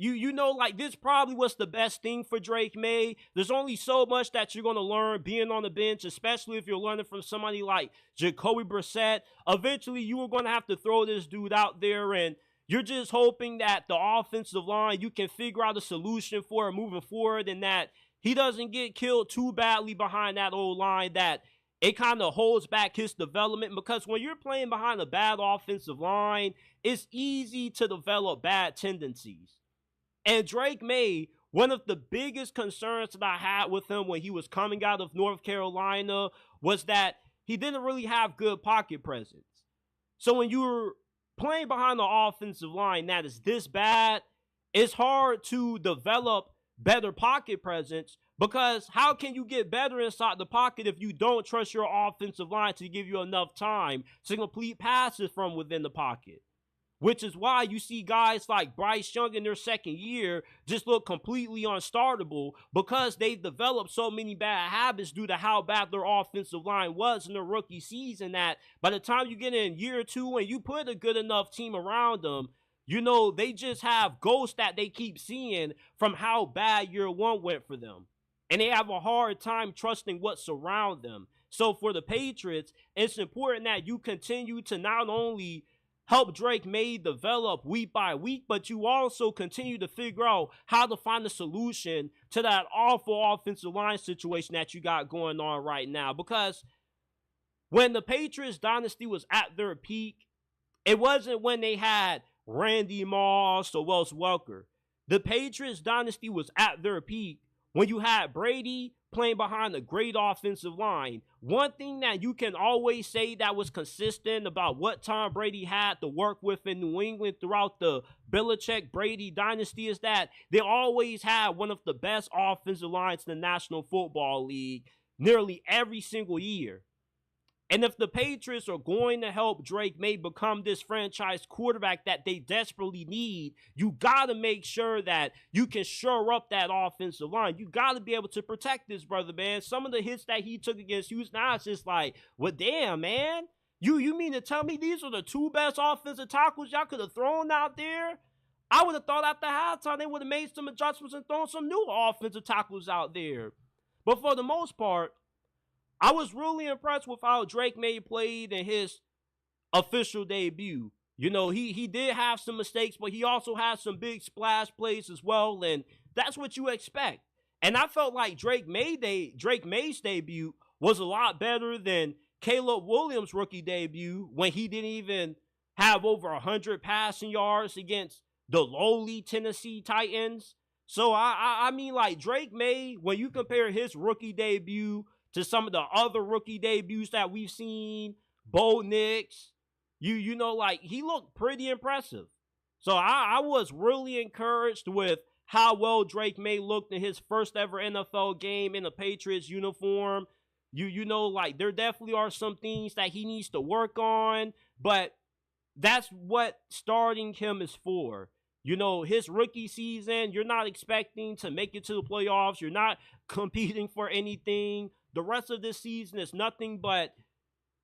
you know, like, this probably was the best thing for Drake May. There's only so much that you're going to learn being on the bench, especially if you're learning from somebody like Jacoby Brissett. Eventually, you are going to have to throw this dude out there, and you're just hoping that the offensive line, you can figure out a solution for it moving forward, and that he doesn't get killed too badly behind that old line, that it kind of holds back his development. Because when you're playing behind a bad offensive line, it's easy to develop bad tendencies. And Drake May, one of the biggest concerns that I had with him when he was coming out of North Carolina was that he didn't really have good pocket presence. So when you're playing behind the offensive line that is this bad, it's hard to develop better pocket presence, because how can you get better inside the pocket if you don't trust your offensive line to give you enough time to complete passes from within the pocket? Which is why you see guys like Bryce Young in their second year just look completely unstartable, because they've developed so many bad habits due to how bad their offensive line was in their rookie season, that by the time you get in year 2 and you put a good enough team around them, you know, they just have ghosts that they keep seeing from how bad year 1 went for them. And they have a hard time trusting what surrounds them. So for the Patriots, it's important that you continue to not only help Drake May develop week by week, but you also continue to figure out how to find a solution to that awful offensive line situation that you got going on right now. Because when the Patriots dynasty was at their peak, it wasn't when they had Randy Moss or Wes Welker. The Patriots dynasty was at their peak when you had Brady playing behind a great offensive line. One thing that you can always say that was consistent about what Tom Brady had to work with in New England throughout the Belichick-Brady dynasty is that they always had one of the best offensive lines in the National Football League nearly every single year. And if the Patriots are going to help Drake May become this franchise quarterback that they desperately need, you got to make sure that you can shore up that offensive line. You got to be able to protect this brother, man. Some of the hits that he took against Houston, now it's just like, well, damn, man. You mean to tell me these are the 2 best offensive tackles y'all could have thrown out there? I would have thought after halftime they would have made some adjustments and thrown some new offensive tackles out there. But for the most part, I was really impressed with how Drake May played in his official debut. You know, he did have some mistakes, but he also had some big splash plays as well, and that's what you expect. And I felt like Drake May's debut was a lot better than Caleb Williams' rookie debut, when he didn't even have over 100 passing yards against the lowly Tennessee Titans. So, I mean, like, Drake May, when you compare his rookie debut to some of the other rookie debuts that we've seen, Bo Nix, you know, like, he looked pretty impressive. So I was really encouraged with how well Drake May looked in his first ever NFL game in a Patriots uniform. You know, like, there definitely are some things that he needs to work on, but that's what starting him is for. You know, his rookie season, you're not expecting to make it to the playoffs. You're not competing for anything. The rest of this season is nothing but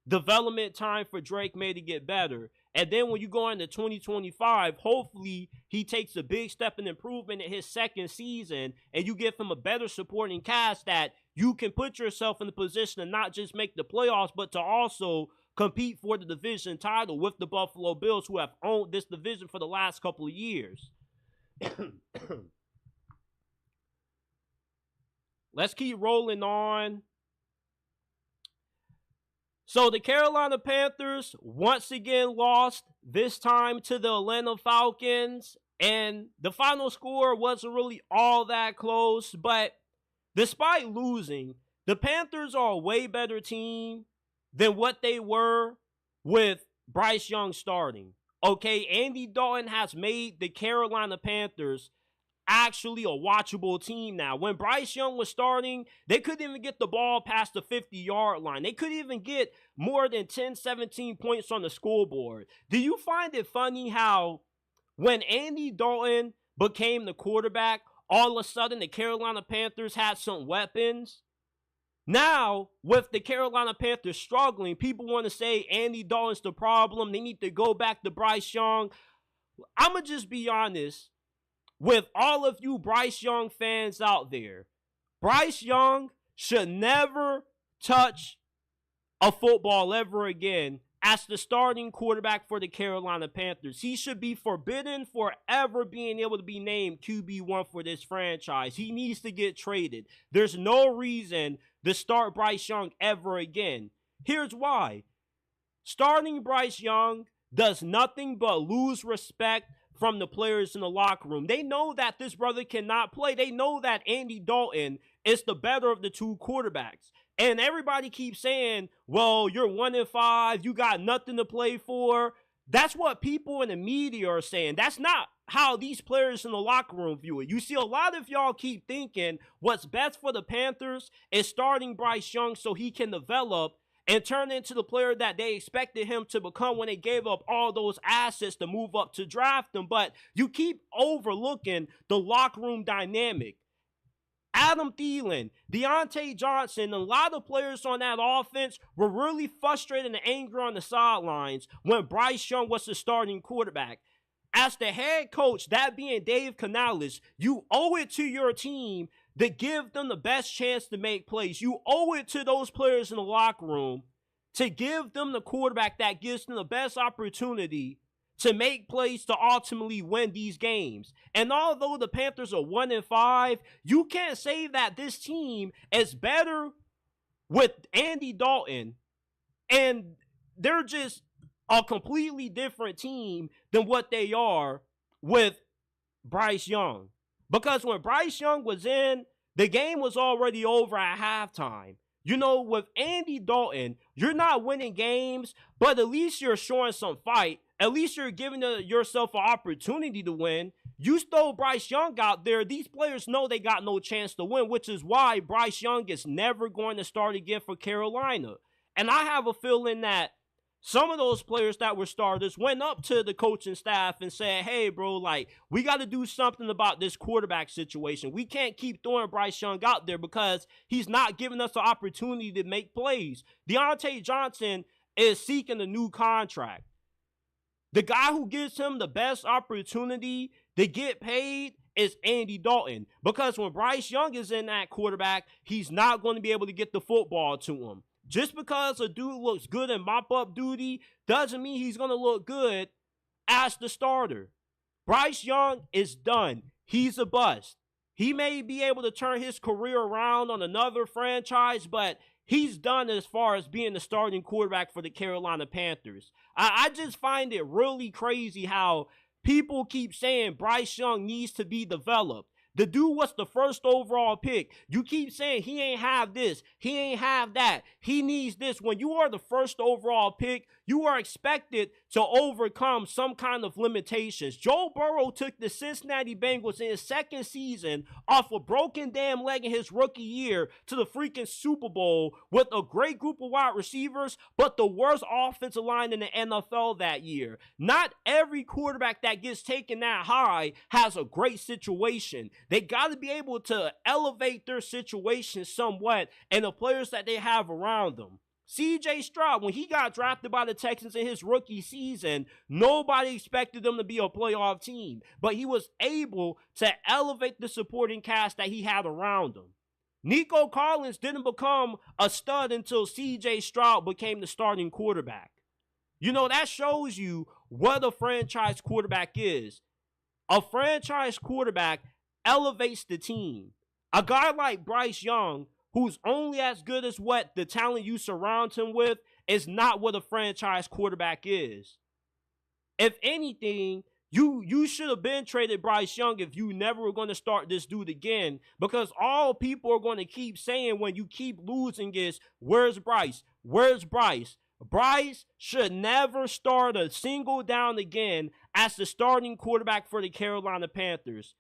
development time for Drake May to get better. And then when you go into 2025, hopefully he takes a big step in improvement in his second season, and you give him a better supporting cast that you can put yourself in the position to not just make the playoffs, but to also compete for the division title with the Buffalo Bills, who have owned this division for the last couple of years. Let's keep rolling on. So the Carolina Panthers once again lost, this time to the Atlanta Falcons, and the final score wasn't really all that close, but despite losing, the Panthers are a way better team than what they were with Bryce Young starting. Okay, Andy Dalton has made the Carolina Panthers actually a watchable team now. When Bryce Young was starting, they couldn't even get the ball past the 50-yard line. They couldn't even get more than 10, 17 points on the scoreboard. Do you find it funny how when Andy Dalton became the quarterback, all of a sudden the Carolina Panthers had some weapons? Now, with the Carolina Panthers struggling, people want to say Andy Dalton's the problem. They need to go back to Bryce Young. I'm going to just be honest with all of you Bryce Young fans out there. Bryce Young should never touch a football ever again as the starting quarterback for the Carolina Panthers. He should be forbidden for ever being able to be named QB1 for this franchise. He needs to get traded. There's no reason to start Bryce Young ever again. Here's why. Starting Bryce Young does nothing but lose respect from the players in the locker room. They know that this brother cannot play. They know that Andy Dalton is the better of the two quarterbacks. And everybody keeps saying, well, you're 1-5, you got nothing to play for. That's what people in the media are saying. That's not how these players in the locker room view it. You see, a lot of y'all keep thinking what's best for the Panthers is starting Bryce Young so he can develop and turn into the player that they expected him to become when they gave up all those assets to move up to draft him. But you keep overlooking the locker room dynamic. Adam Thielen, Deontay Johnson, a lot of players on that offense were really frustrated and angry on the sidelines when Bryce Young was the starting quarterback. As the head coach, that being Dave Canales, you owe it to your team to give them the best chance to make plays. You owe it to those players in the locker room to give them the quarterback that gives them the best opportunity to make plays to ultimately win these games. And although the Panthers are 1-5, you can't say that this team is better with Andy Dalton, and they're just a completely different team than what they are with Bryce Young. Because when Bryce Young was in, the game was already over at halftime. You know, with Andy Dalton, you're not winning games, but at least you're showing some fight. At least you're giving yourself an opportunity to win. You throw Bryce Young out there, these players know they got no chance to win, which is why Bryce Young is never going to start again for Carolina. And I have a feeling that some of those players that were starters went up to the coaching staff and said, hey, bro, like, we got to do something about this quarterback situation. We can't keep throwing Bryce Young out there because he's not giving us the opportunity to make plays. Deontay Johnson is seeking a new contract. The guy who gives him the best opportunity to get paid is Andy Dalton. Because when Bryce Young is in that quarterback, he's not going to be able to get the football to him. Just because a dude looks good in mop-up duty doesn't mean he's going to look good as the starter. Bryce Young is done. He's a bust. He may be able to turn his career around on another franchise, but he's done as far as being the starting quarterback for the Carolina Panthers. I just find it really crazy how people keep saying Bryce Young needs to be developed. The dude was the first overall pick. You keep saying he ain't have this, he ain't have that, he needs this. When you are the first overall pick, you are expected to overcome some kind of limitations. Joe Burrow took the Cincinnati Bengals in his second season off a broken damn leg in his rookie year to the freaking Super Bowl with a great group of wide receivers, but the worst offensive line in the NFL that year. Not every quarterback that gets taken that high has a great situation. They got to be able to elevate their situation somewhat and the players that they have around them. C.J. Stroud, when he got drafted by the Texans in his rookie season, nobody expected them to be a playoff team, but he was able to elevate the supporting cast that he had around him. Nico Collins didn't become a stud until C.J. Stroud became the starting quarterback. You know, that shows you what a franchise quarterback is. A franchise quarterback elevates the team. A guy like Bryce Young, who's only as good as what the talent you surround him with, is not what a franchise quarterback is. If anything, you should have been traded Bryce Young if you never were going to start this dude again, because all people are going to keep saying when you keep losing is, where's Bryce? Where's Bryce? Bryce should never start a single down again as the starting quarterback for the Carolina Panthers.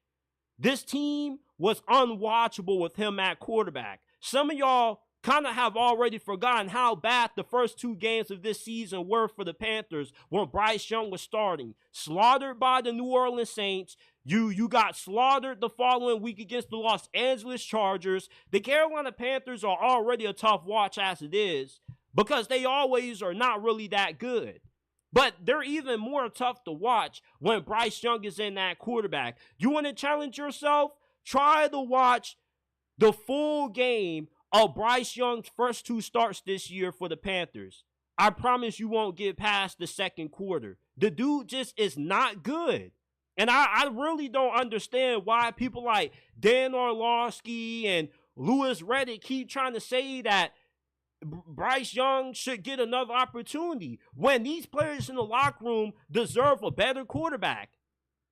This team was unwatchable with him at quarterback. Some of y'all kind of have already forgotten how bad the first two games of this season were for the Panthers when Bryce Young was starting. Slaughtered by the New Orleans Saints. You got slaughtered the following week against the Los Angeles Chargers. The Carolina Panthers are already a tough watch as it is because they always are not really that good. But they're even more tough to watch when Bryce Young is in that quarterback. You want to challenge yourself? Try to watch the full game of Bryce Young's first two starts this year for the Panthers. I promise you won't get past the second quarter. The dude just is not good. And I really don't understand why people like Dan Orlovsky and Louis Riddick keep trying to say that Bryce Young should get another opportunity when these players in the locker room deserve a better quarterback.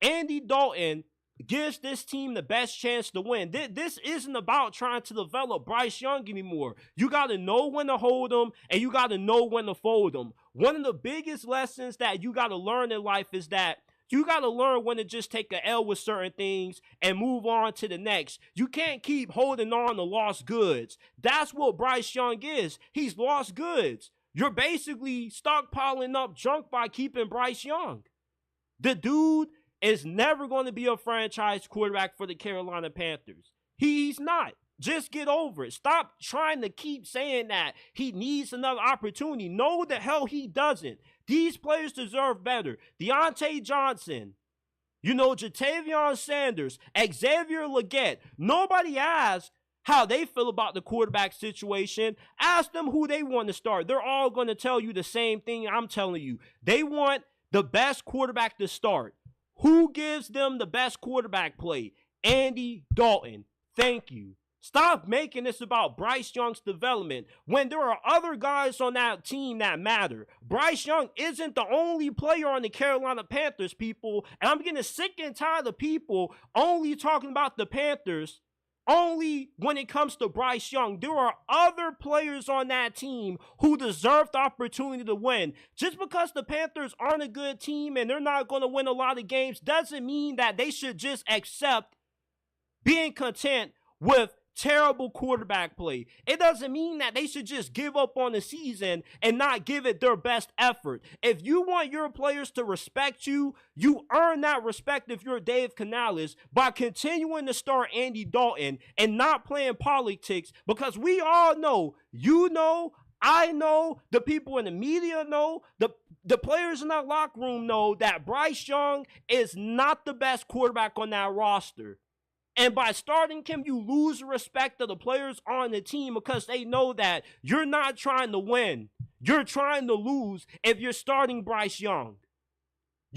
Andy Dalton gives this team the best chance to win. This isn't about trying to develop Bryce Young anymore. You got to know when to hold him and you got to know when to fold him. One of the biggest lessons that you got to learn in life is that you got to learn when to just take an L with certain things and move on to the next. You can't keep holding on to lost goods. That's what Bryce Young is. He's lost goods. You're basically stockpiling up junk by keeping Bryce Young. The dude is never going to be a franchise quarterback for the Carolina Panthers. He's not. Just get over it. Stop trying to keep saying that he needs another opportunity. No, the hell he doesn't. These players deserve better. Deontay Johnson, Jatavion Sanders, Xavier Legette. Nobody asked how they feel about the quarterback situation. Ask them who they want to start. They're all going to tell you the same thing I'm telling you. They want the best quarterback to start. Who gives them the best quarterback play? Andy Dalton. Thank you. Stop making this about Bryce Young's development when there are other guys on that team that matter. Bryce Young isn't the only player on the Carolina Panthers, people. And I'm getting sick and tired of people only talking about the Panthers only when it comes to Bryce Young. There are other players on that team who deserve the opportunity to win. Just because the Panthers aren't a good team and they're not going to win a lot of games doesn't mean that they should just accept being content with terrible quarterback play. It doesn't mean that they should just give up on the season and not give it their best effort. If you want your players to respect you, you earn that respect if you're Dave Canales by continuing to start Andy Dalton and not playing politics, because we all know, I know, the people in the media know, the players in that locker room know that Bryce Young is not the best quarterback on that roster. And by starting him, you lose the respect of the players on the team because they know that you're not trying to win. You're trying to lose if you're starting Bryce Young.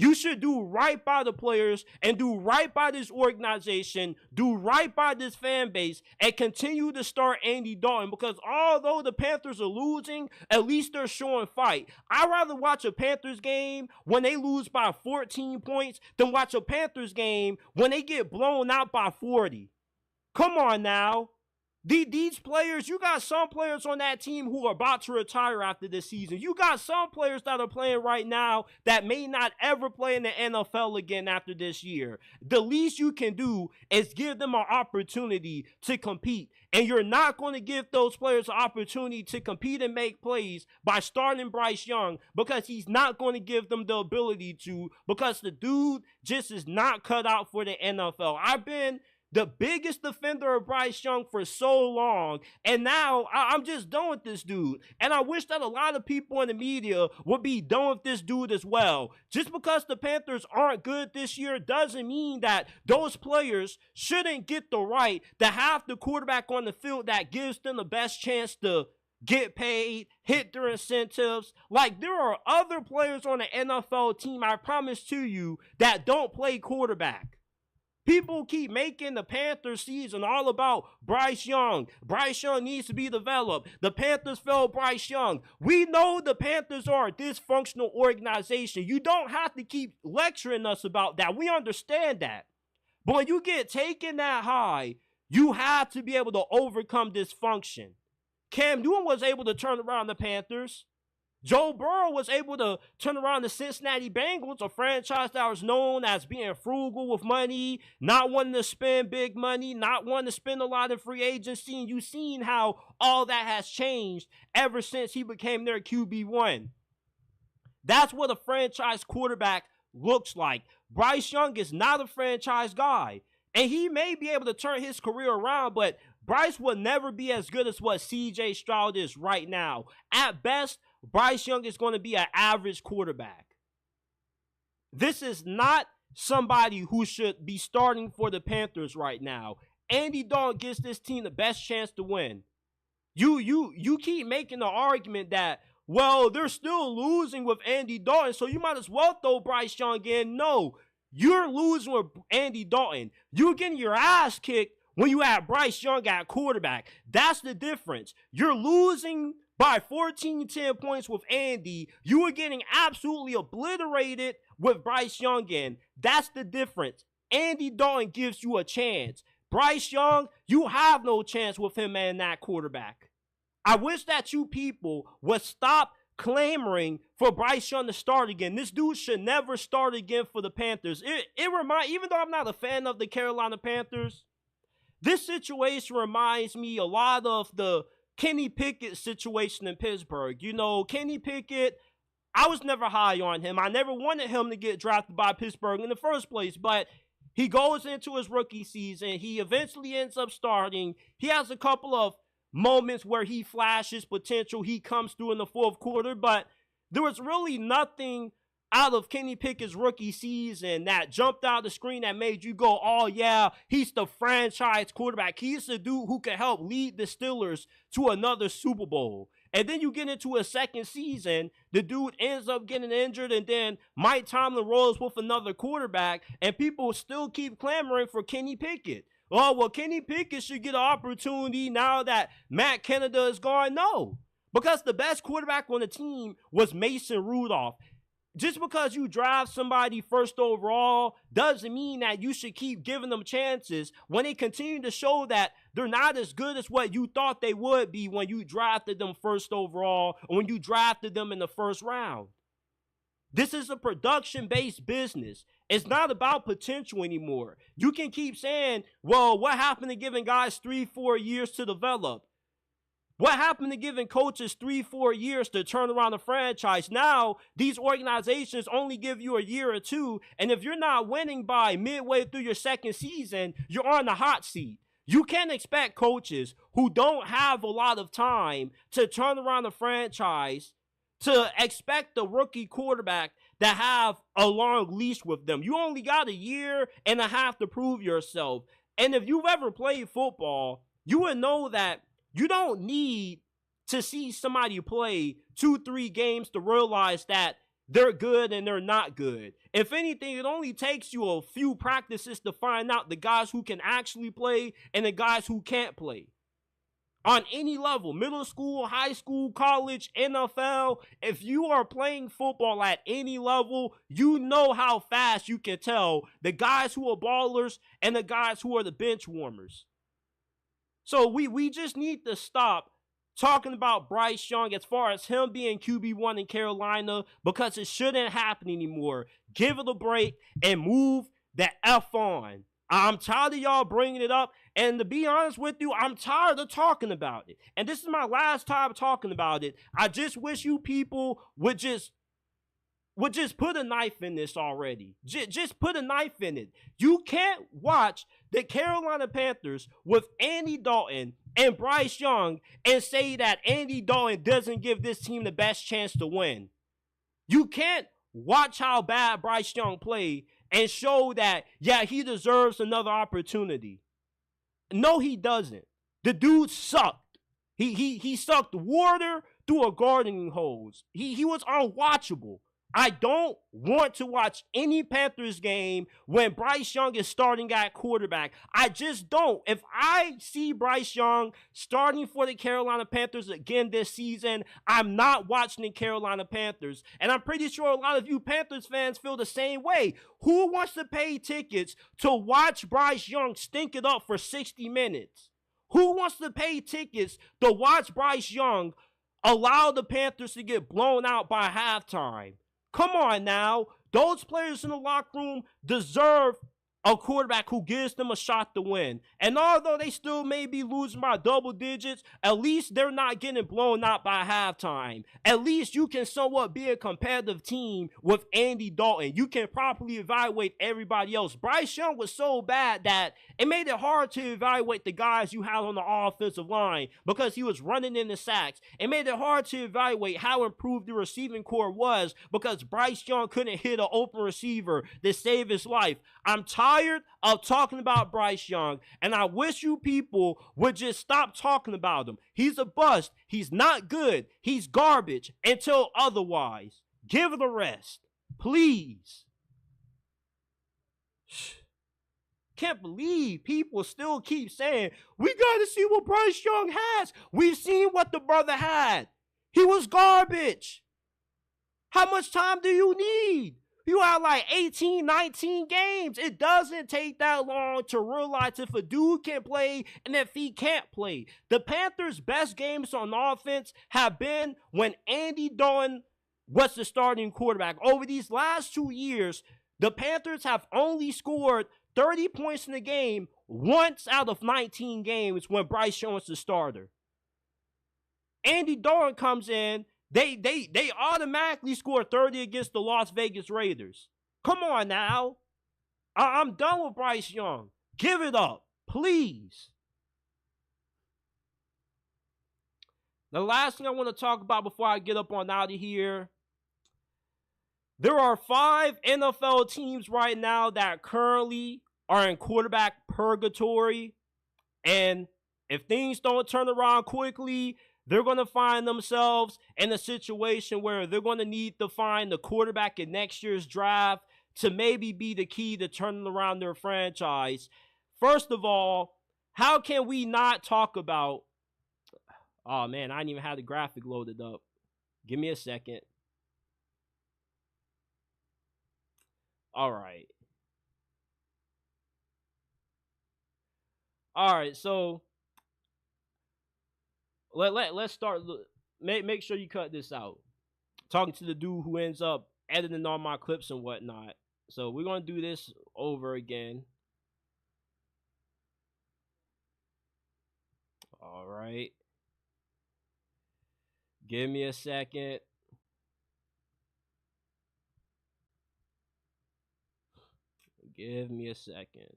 You should do right by the players and do right by this organization, do right by this fan base, and continue to start Andy Dalton, because although the Panthers are losing, at least they're showing fight. I'd rather watch a Panthers game when they lose by 14 points than watch a Panthers game when they get blown out by 40. Come on now. These players, you got some players on that team who are about to retire after this season. You got some players that are playing right now that may not ever play in the NFL again after this year. The least you can do is give them an opportunity to compete. And you're not going to give those players an opportunity to compete and make plays by starting Bryce Young, because he's not going to give them the ability to, because the dude just is not cut out for the NFL. I've been the biggest defender of Bryce Young for so long, and now I'm just done with this dude. And I wish that a lot of people in the media would be done with this dude as well. Just because the Panthers aren't good this year doesn't mean that those players shouldn't get the right to have the quarterback on the field that gives them the best chance to get paid, hit their incentives. Like, there are other players on the NFL team, I promise to you, that don't play quarterback. People keep making the Panthers season all about Bryce Young. Bryce Young needs to be developed. The Panthers failed Bryce Young. We know the Panthers are a dysfunctional organization. You don't have to keep lecturing us about that. We understand that. But when you get taken that high, you have to be able to overcome dysfunction. Cam Newton was able to turn around the Panthers. Joe Burrow was able to turn around the Cincinnati Bengals, a franchise that was known as being frugal with money, not wanting to spend big money, not wanting to spend a lot of free agency. And you've seen how all that has changed ever since he became their QB1. That's what a franchise quarterback looks like. Bryce Young is not a franchise guy. And he may be able to turn his career around, but Bryce will never be as good as what C.J. Stroud is right now. At best, Bryce Young is going to be an average quarterback. This is not somebody who should be starting for the Panthers right now. Andy Dalton gives this team the best chance to win. You keep making the argument that, well, they're still losing with Andy Dalton, so you might as well throw Bryce Young in. No, you're losing with Andy Dalton. You're getting your ass kicked when you have Bryce Young at quarterback. That's the difference. You're losing by 14-10 points with Andy. You were getting absolutely obliterated with Bryce Young in. That's the difference. Andy Dalton gives you a chance. Bryce Young, you have no chance with him and that quarterback. I wish that you people would stop clamoring for Bryce Young to start again. This dude should never start again for the Panthers. Even though I'm not a fan of the Carolina Panthers, this situation reminds me a lot of the Kenny Pickett situation in Pittsburgh. You know, Kenny Pickett, I was never high on him. I never wanted him to get drafted by Pittsburgh in the first place, but he goes into his rookie season. He eventually ends up starting. He has a couple of moments where he flashes potential. He comes through in the fourth quarter, but there was really nothing out of Kenny Pickett's rookie season that jumped out the screen that made you go, oh yeah, he's the franchise quarterback. He's the dude who can help lead the Steelers to another Super Bowl. And then you get into a second season, the dude ends up getting injured, and then Mike Tomlin rolls with another quarterback, and people still keep clamoring for Kenny Pickett. Oh, well, Kenny Pickett should get an opportunity now that Matt Canada is gone. No, because the best quarterback on the team was Mason Rudolph. Just because you draft somebody first overall doesn't mean that you should keep giving them chances when they continue to show that they're not as good as what you thought they would be when you drafted them first overall or when you drafted them in the first round. This is a production-based business. It's not about potential anymore. You can keep saying, well, what happened to giving guys 3-4 years to develop? What happened to giving coaches 3-4 years to turn around a franchise? Now, these organizations only give you a year or two, and if you're not winning by midway through your second season, you're on the hot seat. You can't expect coaches who don't have a lot of time to turn around a franchise to expect the rookie quarterback to have a long leash with them. You only got a year and a half to prove yourself. And if you've ever played football, you would know that you don't need to see somebody play 2-3 games to realize that they're good and they're not good. If anything, it only takes you a few practices to find out the guys who can actually play and the guys who can't play. On any level, middle school, high school, college, NFL, if you are playing football at any level, you know how fast you can tell the guys who are ballers and the guys who are the bench warmers. So we just need to stop talking about Bryce Young as far as him being QB1 in Carolina, because it shouldn't happen anymore. Give it a break and move the F on. I'm tired of y'all bringing it up, and to be honest with you, I'm tired of talking about it. And this is my last time talking about it. I just wish you people would just put a knife in this already. Just put a knife in it. You can't watch the Carolina Panthers with Andy Dalton and Bryce Young and say that Andy Dalton doesn't give this team the best chance to win. You can't watch how bad Bryce Young played and show that, yeah, he deserves another opportunity. No, he doesn't. The dude sucked. He sucked water through a gardening hose. He was unwatchable. I don't want to watch any Panthers game when Bryce Young is starting at quarterback. I just don't. If I see Bryce Young starting for the Carolina Panthers again this season, I'm not watching the Carolina Panthers. And I'm pretty sure a lot of you Panthers fans feel the same way. Who wants to pay tickets to watch Bryce Young stink it up for 60 minutes? Who wants to pay tickets to watch Bryce Young allow the Panthers to get blown out by halftime? Come on now. Those players in the locker room deserve a quarterback who gives them a shot to win. And although they still may be losing by double digits, at least they're not getting blown out by halftime. At least you can somewhat be a competitive team with Andy Dalton. You can properly evaluate everybody else. Bryce Young was so bad that it made it hard to evaluate the guys you had on the offensive line because he was running in the sacks. It made it hard to evaluate how improved the receiving core was because Bryce Young couldn't hit an open receiver to save his life. I'm tired of talking about Bryce Young, and I wish you people would just stop talking about him. He's a bust. He's not good. He's garbage until otherwise. Give it a rest. Please. Can't believe people still keep saying, we got to see what Bryce Young has. We've seen what the brother had. He was garbage. How much time do you need? You have like 18, 19 games. It doesn't take that long to realize if a dude can play and if he can't play. The Panthers' best games on offense have been when Andy Dalton was the starting quarterback. Over these last 2 years, the Panthers have only scored 30 points in a game once out of 19 games when Bryce Young was the starter. Andy Dalton comes in. They automatically score 30 against the Las Vegas Raiders. Come on now. I'm done with Bryce Young. Give it up, please. The last thing I want to talk about before I get up on out of here. There are 5 NFL teams right now that currently are in quarterback purgatory. And if things don't turn around quickly, they're going to find themselves in a situation where they're going to need to find the quarterback in next year's draft to maybe be the key to turning around their franchise. First of all, how can we not talk about... Oh, man, I didn't even have the graphic loaded up. Give me a second. All right. All right, so... Let's start. Make sure you cut this out. Talking to the dude who ends up editing all my clips and whatnot. So we're going to do this over again. All right. Give me a second. Give me a second.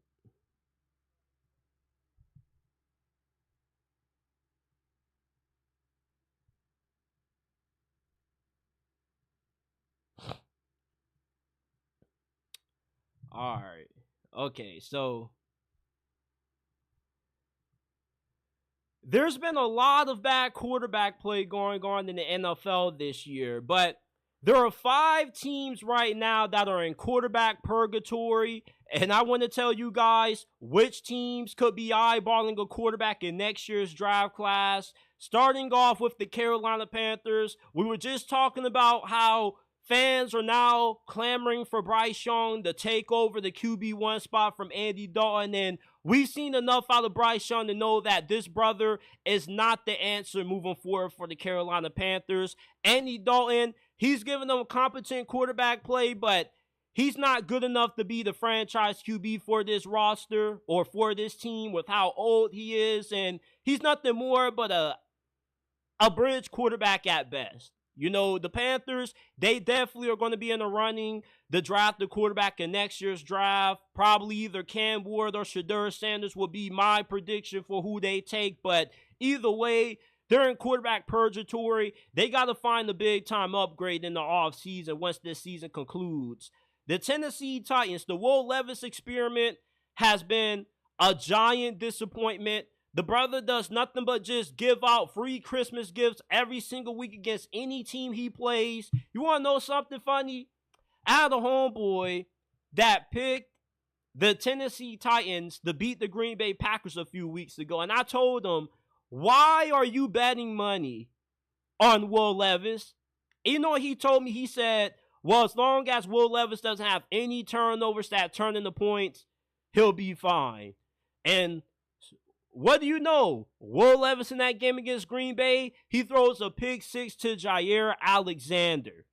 All right. Okay, so there's been a lot of bad quarterback play going on in the NFL this year, but there are 5 teams right now that are in quarterback purgatory, and I want to tell you guys which teams could be eyeballing a quarterback in next year's draft class. Starting off with the Carolina Panthers, we were just talking about how fans are now clamoring for Bryce Young to take over the QB1 spot from Andy Dalton, and we've seen enough out of Bryce Young to know that this brother is not the answer moving forward for the Carolina Panthers. Andy Dalton, he's given them competent quarterback play, but he's not good enough to be the franchise QB for this roster or for this team with how old he is, and he's nothing more but a bridge quarterback at best. You know, the Panthers, they definitely are going to be in the running to draft the quarterback in next year's draft. Probably either Cam Ward or Shedeur Sanders will be my prediction for who they take. But either way, they're in quarterback purgatory. They got to find a big-time upgrade in the offseason once this season concludes. The Tennessee Titans, the Will Levis experiment has been a giant disappointment. The brother does nothing but just give out free Christmas gifts every single week against any team he plays. You want to know something funny? I had a homeboy that picked the Tennessee Titans to beat the Green Bay Packers a few weeks ago. And I told him, why are you betting money on Will Levis? You know what he told me? He said, well, as long as Will Levis doesn't have any turnovers that turn into points, he'll be fine. And what do you know? Will Levis in that game against Green Bay, he throws a pick six to Jair Alexander.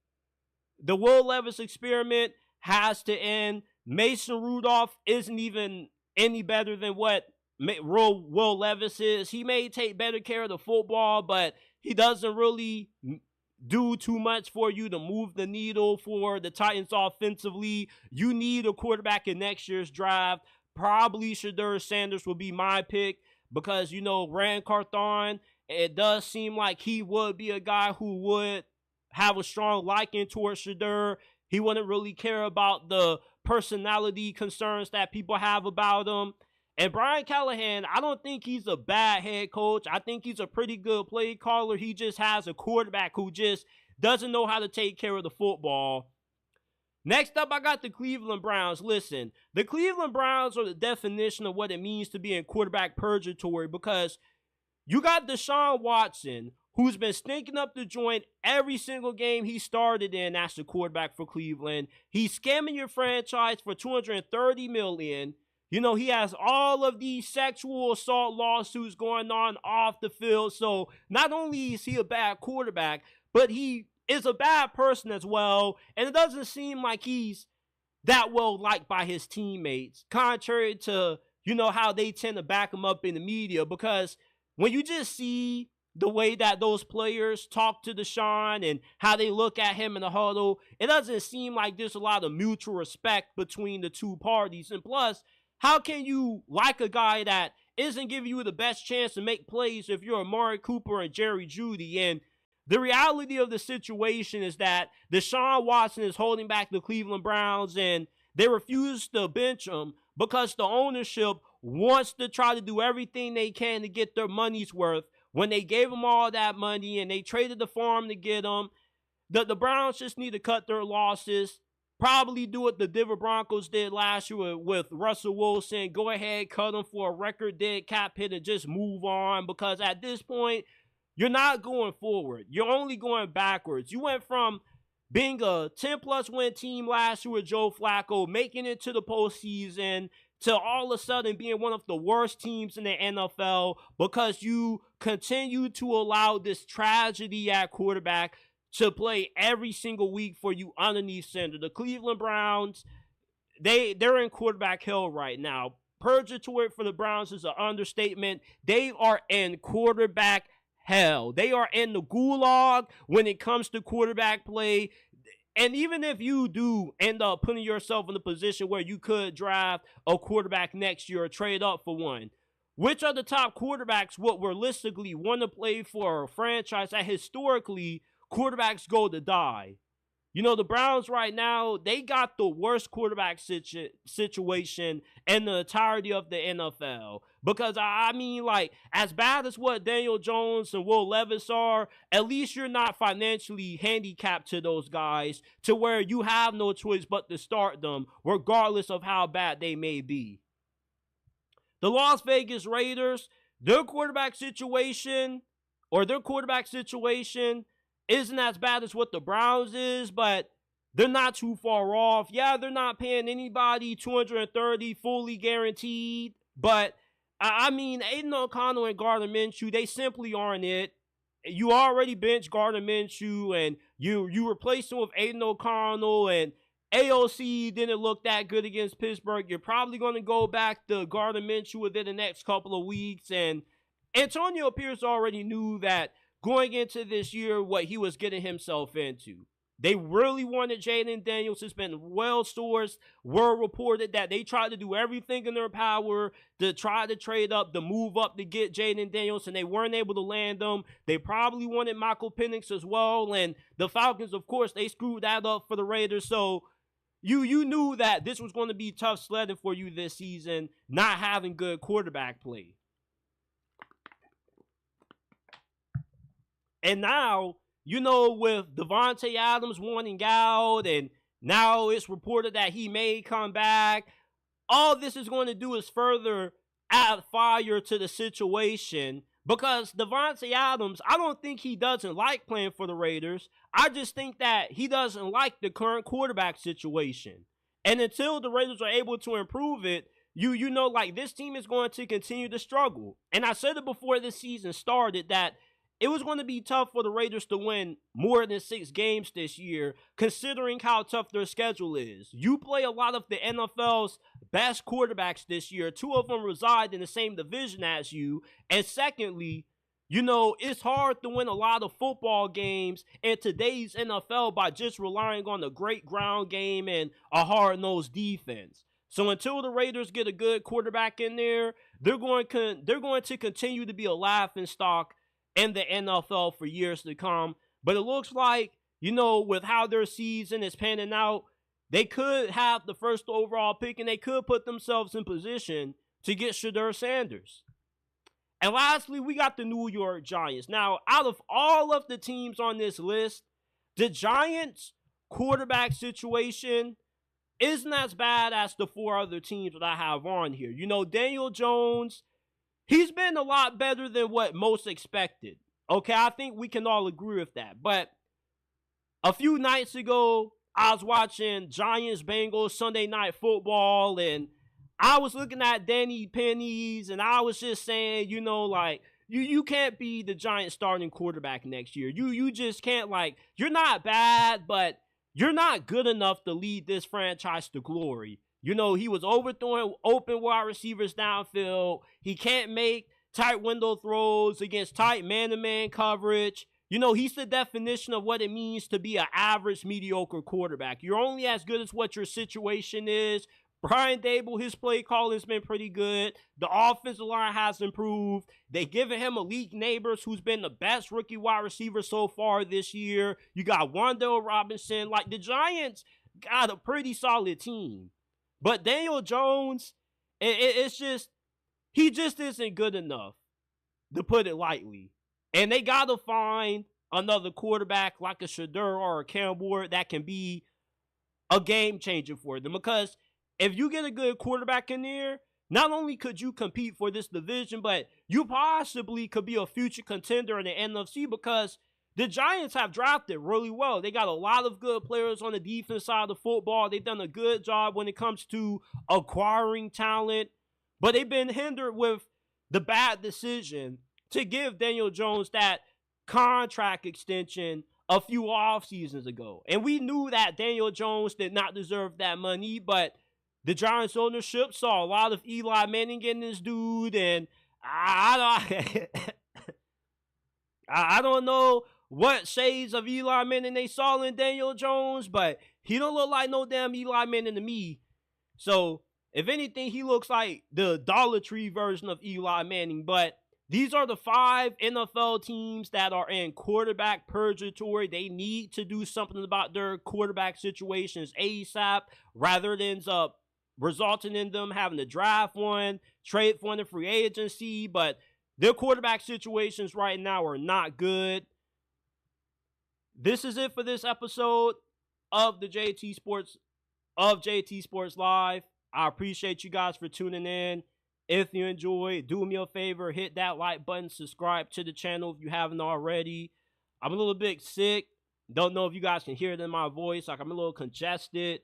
The Will Levis experiment has to end. Mason Rudolph isn't even any better than what Will Levis is. He may take better care of the football, but he doesn't really do too much for you to move the needle for the Titans offensively. You need a quarterback in next year's draft. Probably Shedeur Sanders will be my pick because, you know, Rand Carthon, it does seem like he would be a guy who would have a strong liking towards Shedeur. He wouldn't really care about the personality concerns that people have about him. And Brian Callahan, I don't think he's a bad head coach. I think he's a pretty good play caller. He just has a quarterback who just doesn't know how to take care of the football. Next up, I got the Cleveland Browns. Listen, the Cleveland Browns are the definition of what it means to be in quarterback purgatory because you got Deshaun Watson, who's been stinking up the joint every single game he started in as the quarterback for Cleveland. He's scamming your franchise for $230 million. You know, he has all of these sexual assault lawsuits going on off the field. So not only is he a bad quarterback, but he is a bad person as well, and it doesn't seem like he's that well liked by his teammates, contrary to, you know, how they tend to back him up in the media, because when you just see the way that those players talk to Deshaun and how they look at him in the huddle, it doesn't seem like there's a lot of mutual respect between the two parties. And plus, how can you like a guy that isn't giving you the best chance to make plays if you're Amari Cooper and Jerry Jeudy? And the reality of the situation is that Deshaun Watson is holding back the Cleveland Browns, and they refuse to bench him because the ownership wants to try to do everything they can to get their money's worth. When they gave him all that money and they traded the farm to get him, the Browns just need to cut their losses, probably do what the Denver Broncos did last year with Russell Wilson. Go ahead, cut him for a record dead cap hit and just move on, because at this point, you're not going forward. You're only going backwards. You went from being a 10-plus win team last year with Joe Flacco, making it to the postseason, to all of a sudden being one of the worst teams in the NFL because you continue to allow this tragedy at quarterback to play every single week for you underneath center. The Cleveland Browns, they're in quarterback hell right now. Purgatory for the Browns is an understatement. They are in quarterback hell. They are in the gulag when it comes to quarterback play. And even if you do end up putting yourself in a position where you could draft a quarterback next year or trade up for one, which are the top quarterbacks would realistically want to play for a franchise that historically quarterbacks go to die? You know, the Browns right now, they got the worst quarterback situation in the entirety of the NFL. Because, I mean, like, as bad as what Daniel Jones and Will Levis are, at least you're not financially handicapped to those guys to where you have no choice but to start them, regardless of how bad they may be. The Las Vegas Raiders, their quarterback situation isn't as bad as what the Browns is, but they're not too far off. Yeah, they're not paying anybody $230 fully guaranteed, but I mean, Aidan O'Connell and Gardner Minshew, they simply aren't it. You already benched Gardner Minshew, and you replaced him with Aidan O'Connell, and AOC didn't look that good against Pittsburgh. You're probably going to go back to Gardner Minshew within the next couple of weeks, and Antonio Pierce already knew that going into this year what he was getting himself into. They really wanted Jaden Daniels. It's been well-sourced. Word reported that they tried to do everything in their power to try to trade up, to move up to get Jaden Daniels, and they weren't able to land them. They probably wanted Michael Penix as well, and the Falcons, of course, they screwed that up for the Raiders. So you knew that this was going to be tough sledding for you this season, not having good quarterback play. And now, you know, with Devontae Adams wanting out, and now it's reported that he may come back, all this is going to do is further add fire to the situation, because Devontae Adams, I don't think he doesn't like playing for the Raiders. I just think that he doesn't like the current quarterback situation. And until the Raiders are able to improve it, you know, like, this team is going to continue to struggle. And I said it before this season started that it was going to be tough for the Raiders to win more than 6 games this year, considering how tough their schedule is. You play a lot of the NFL's best quarterbacks this year. 2 of them reside in the same division as you. And secondly, you know, it's hard to win a lot of football games in today's NFL by just relying on a great ground game and a hard-nosed defense. So until the Raiders get a good quarterback in there, they're going to continue to be a laughingstock in the NFL for years to come. But it looks like, you know, with how their season is panning out, they could have the first overall pick, and they could put themselves in position to get Shedeur Sanders. And lastly, we got the New York Giants. Now, out of all of the teams on this list, the Giants' quarterback situation isn't as bad as the 4 other teams that I have on here. You know, Daniel Jones, he's been a lot better than what most expected. Okay, I think we can all agree with that. But a few nights ago, I was watching Giants-Bengals Sunday Night Football, and I was looking at Danny Pennies, and I was just saying, you know, like, you can't be the Giants starting quarterback next year. You just can't, like, you're not bad, but you're not good enough to lead this franchise to glory. You know, he was overthrowing open wide receivers downfield. He can't make tight window throws against tight man-to-man coverage. You know, he's the definition of what it means to be an average, mediocre quarterback. You're only as good as what your situation is. Brian Dable, his play calling has been pretty good. The offensive line has improved. They've given him Malik Neighbors, who's been the best rookie wide receiver so far this year. You got Wan'Dale Robinson. Like, the Giants got a pretty solid team. But Daniel Jones, it's just, he just isn't good enough, to put it lightly. And they got to find another quarterback like a Shedeur or a Cam Ward that can be a game changer for them. Because if you get a good quarterback in there, not only could you compete for this division, but you possibly could be a future contender in the NFC, because the Giants have drafted really well. They got a lot of good players on the defense side of the football. They've done a good job when it comes to acquiring talent, but they've been hindered with the bad decision to give Daniel Jones that contract extension a few off seasons ago. And we knew that Daniel Jones did not deserve that money, but the Giants ownership saw a lot of Eli Manning in this dude, and I don't know what shades of Eli Manning they saw in Daniel Jones, but he don't look like no damn Eli Manning to me. So, if anything, he looks like the Dollar Tree version of Eli Manning. But these are the 5 NFL teams that are in quarterback purgatory. They need to do something about their quarterback situations ASAP, rather than resulting in them having to draft one, trade for one in free agency. But their quarterback situations right now are not good. This is it for this episode of the JT Sports Live. I appreciate you guys for tuning in. If you enjoy, do me a favor, hit that like button, subscribe to the channel if you haven't already. I'm a little bit sick. Don't know if you guys can hear it in my voice. Like, I'm a little congested.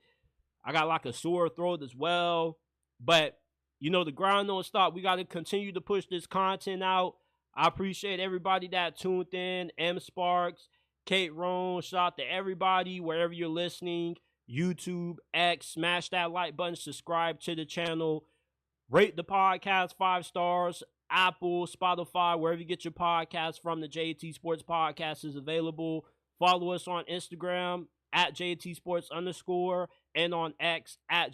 I got like a sore throat as well. But, you know, the grind don't stop. We got to continue to push this content out. I appreciate everybody that tuned in. M Sparks, Kate Roan, shout out to everybody wherever you're listening. YouTube, X, smash that like button, subscribe to the channel. Rate the podcast 5 stars. Apple, Spotify, wherever you get your podcasts from. The JT Sports Podcast is available. Follow us on Instagram at JT Sports _ and on X at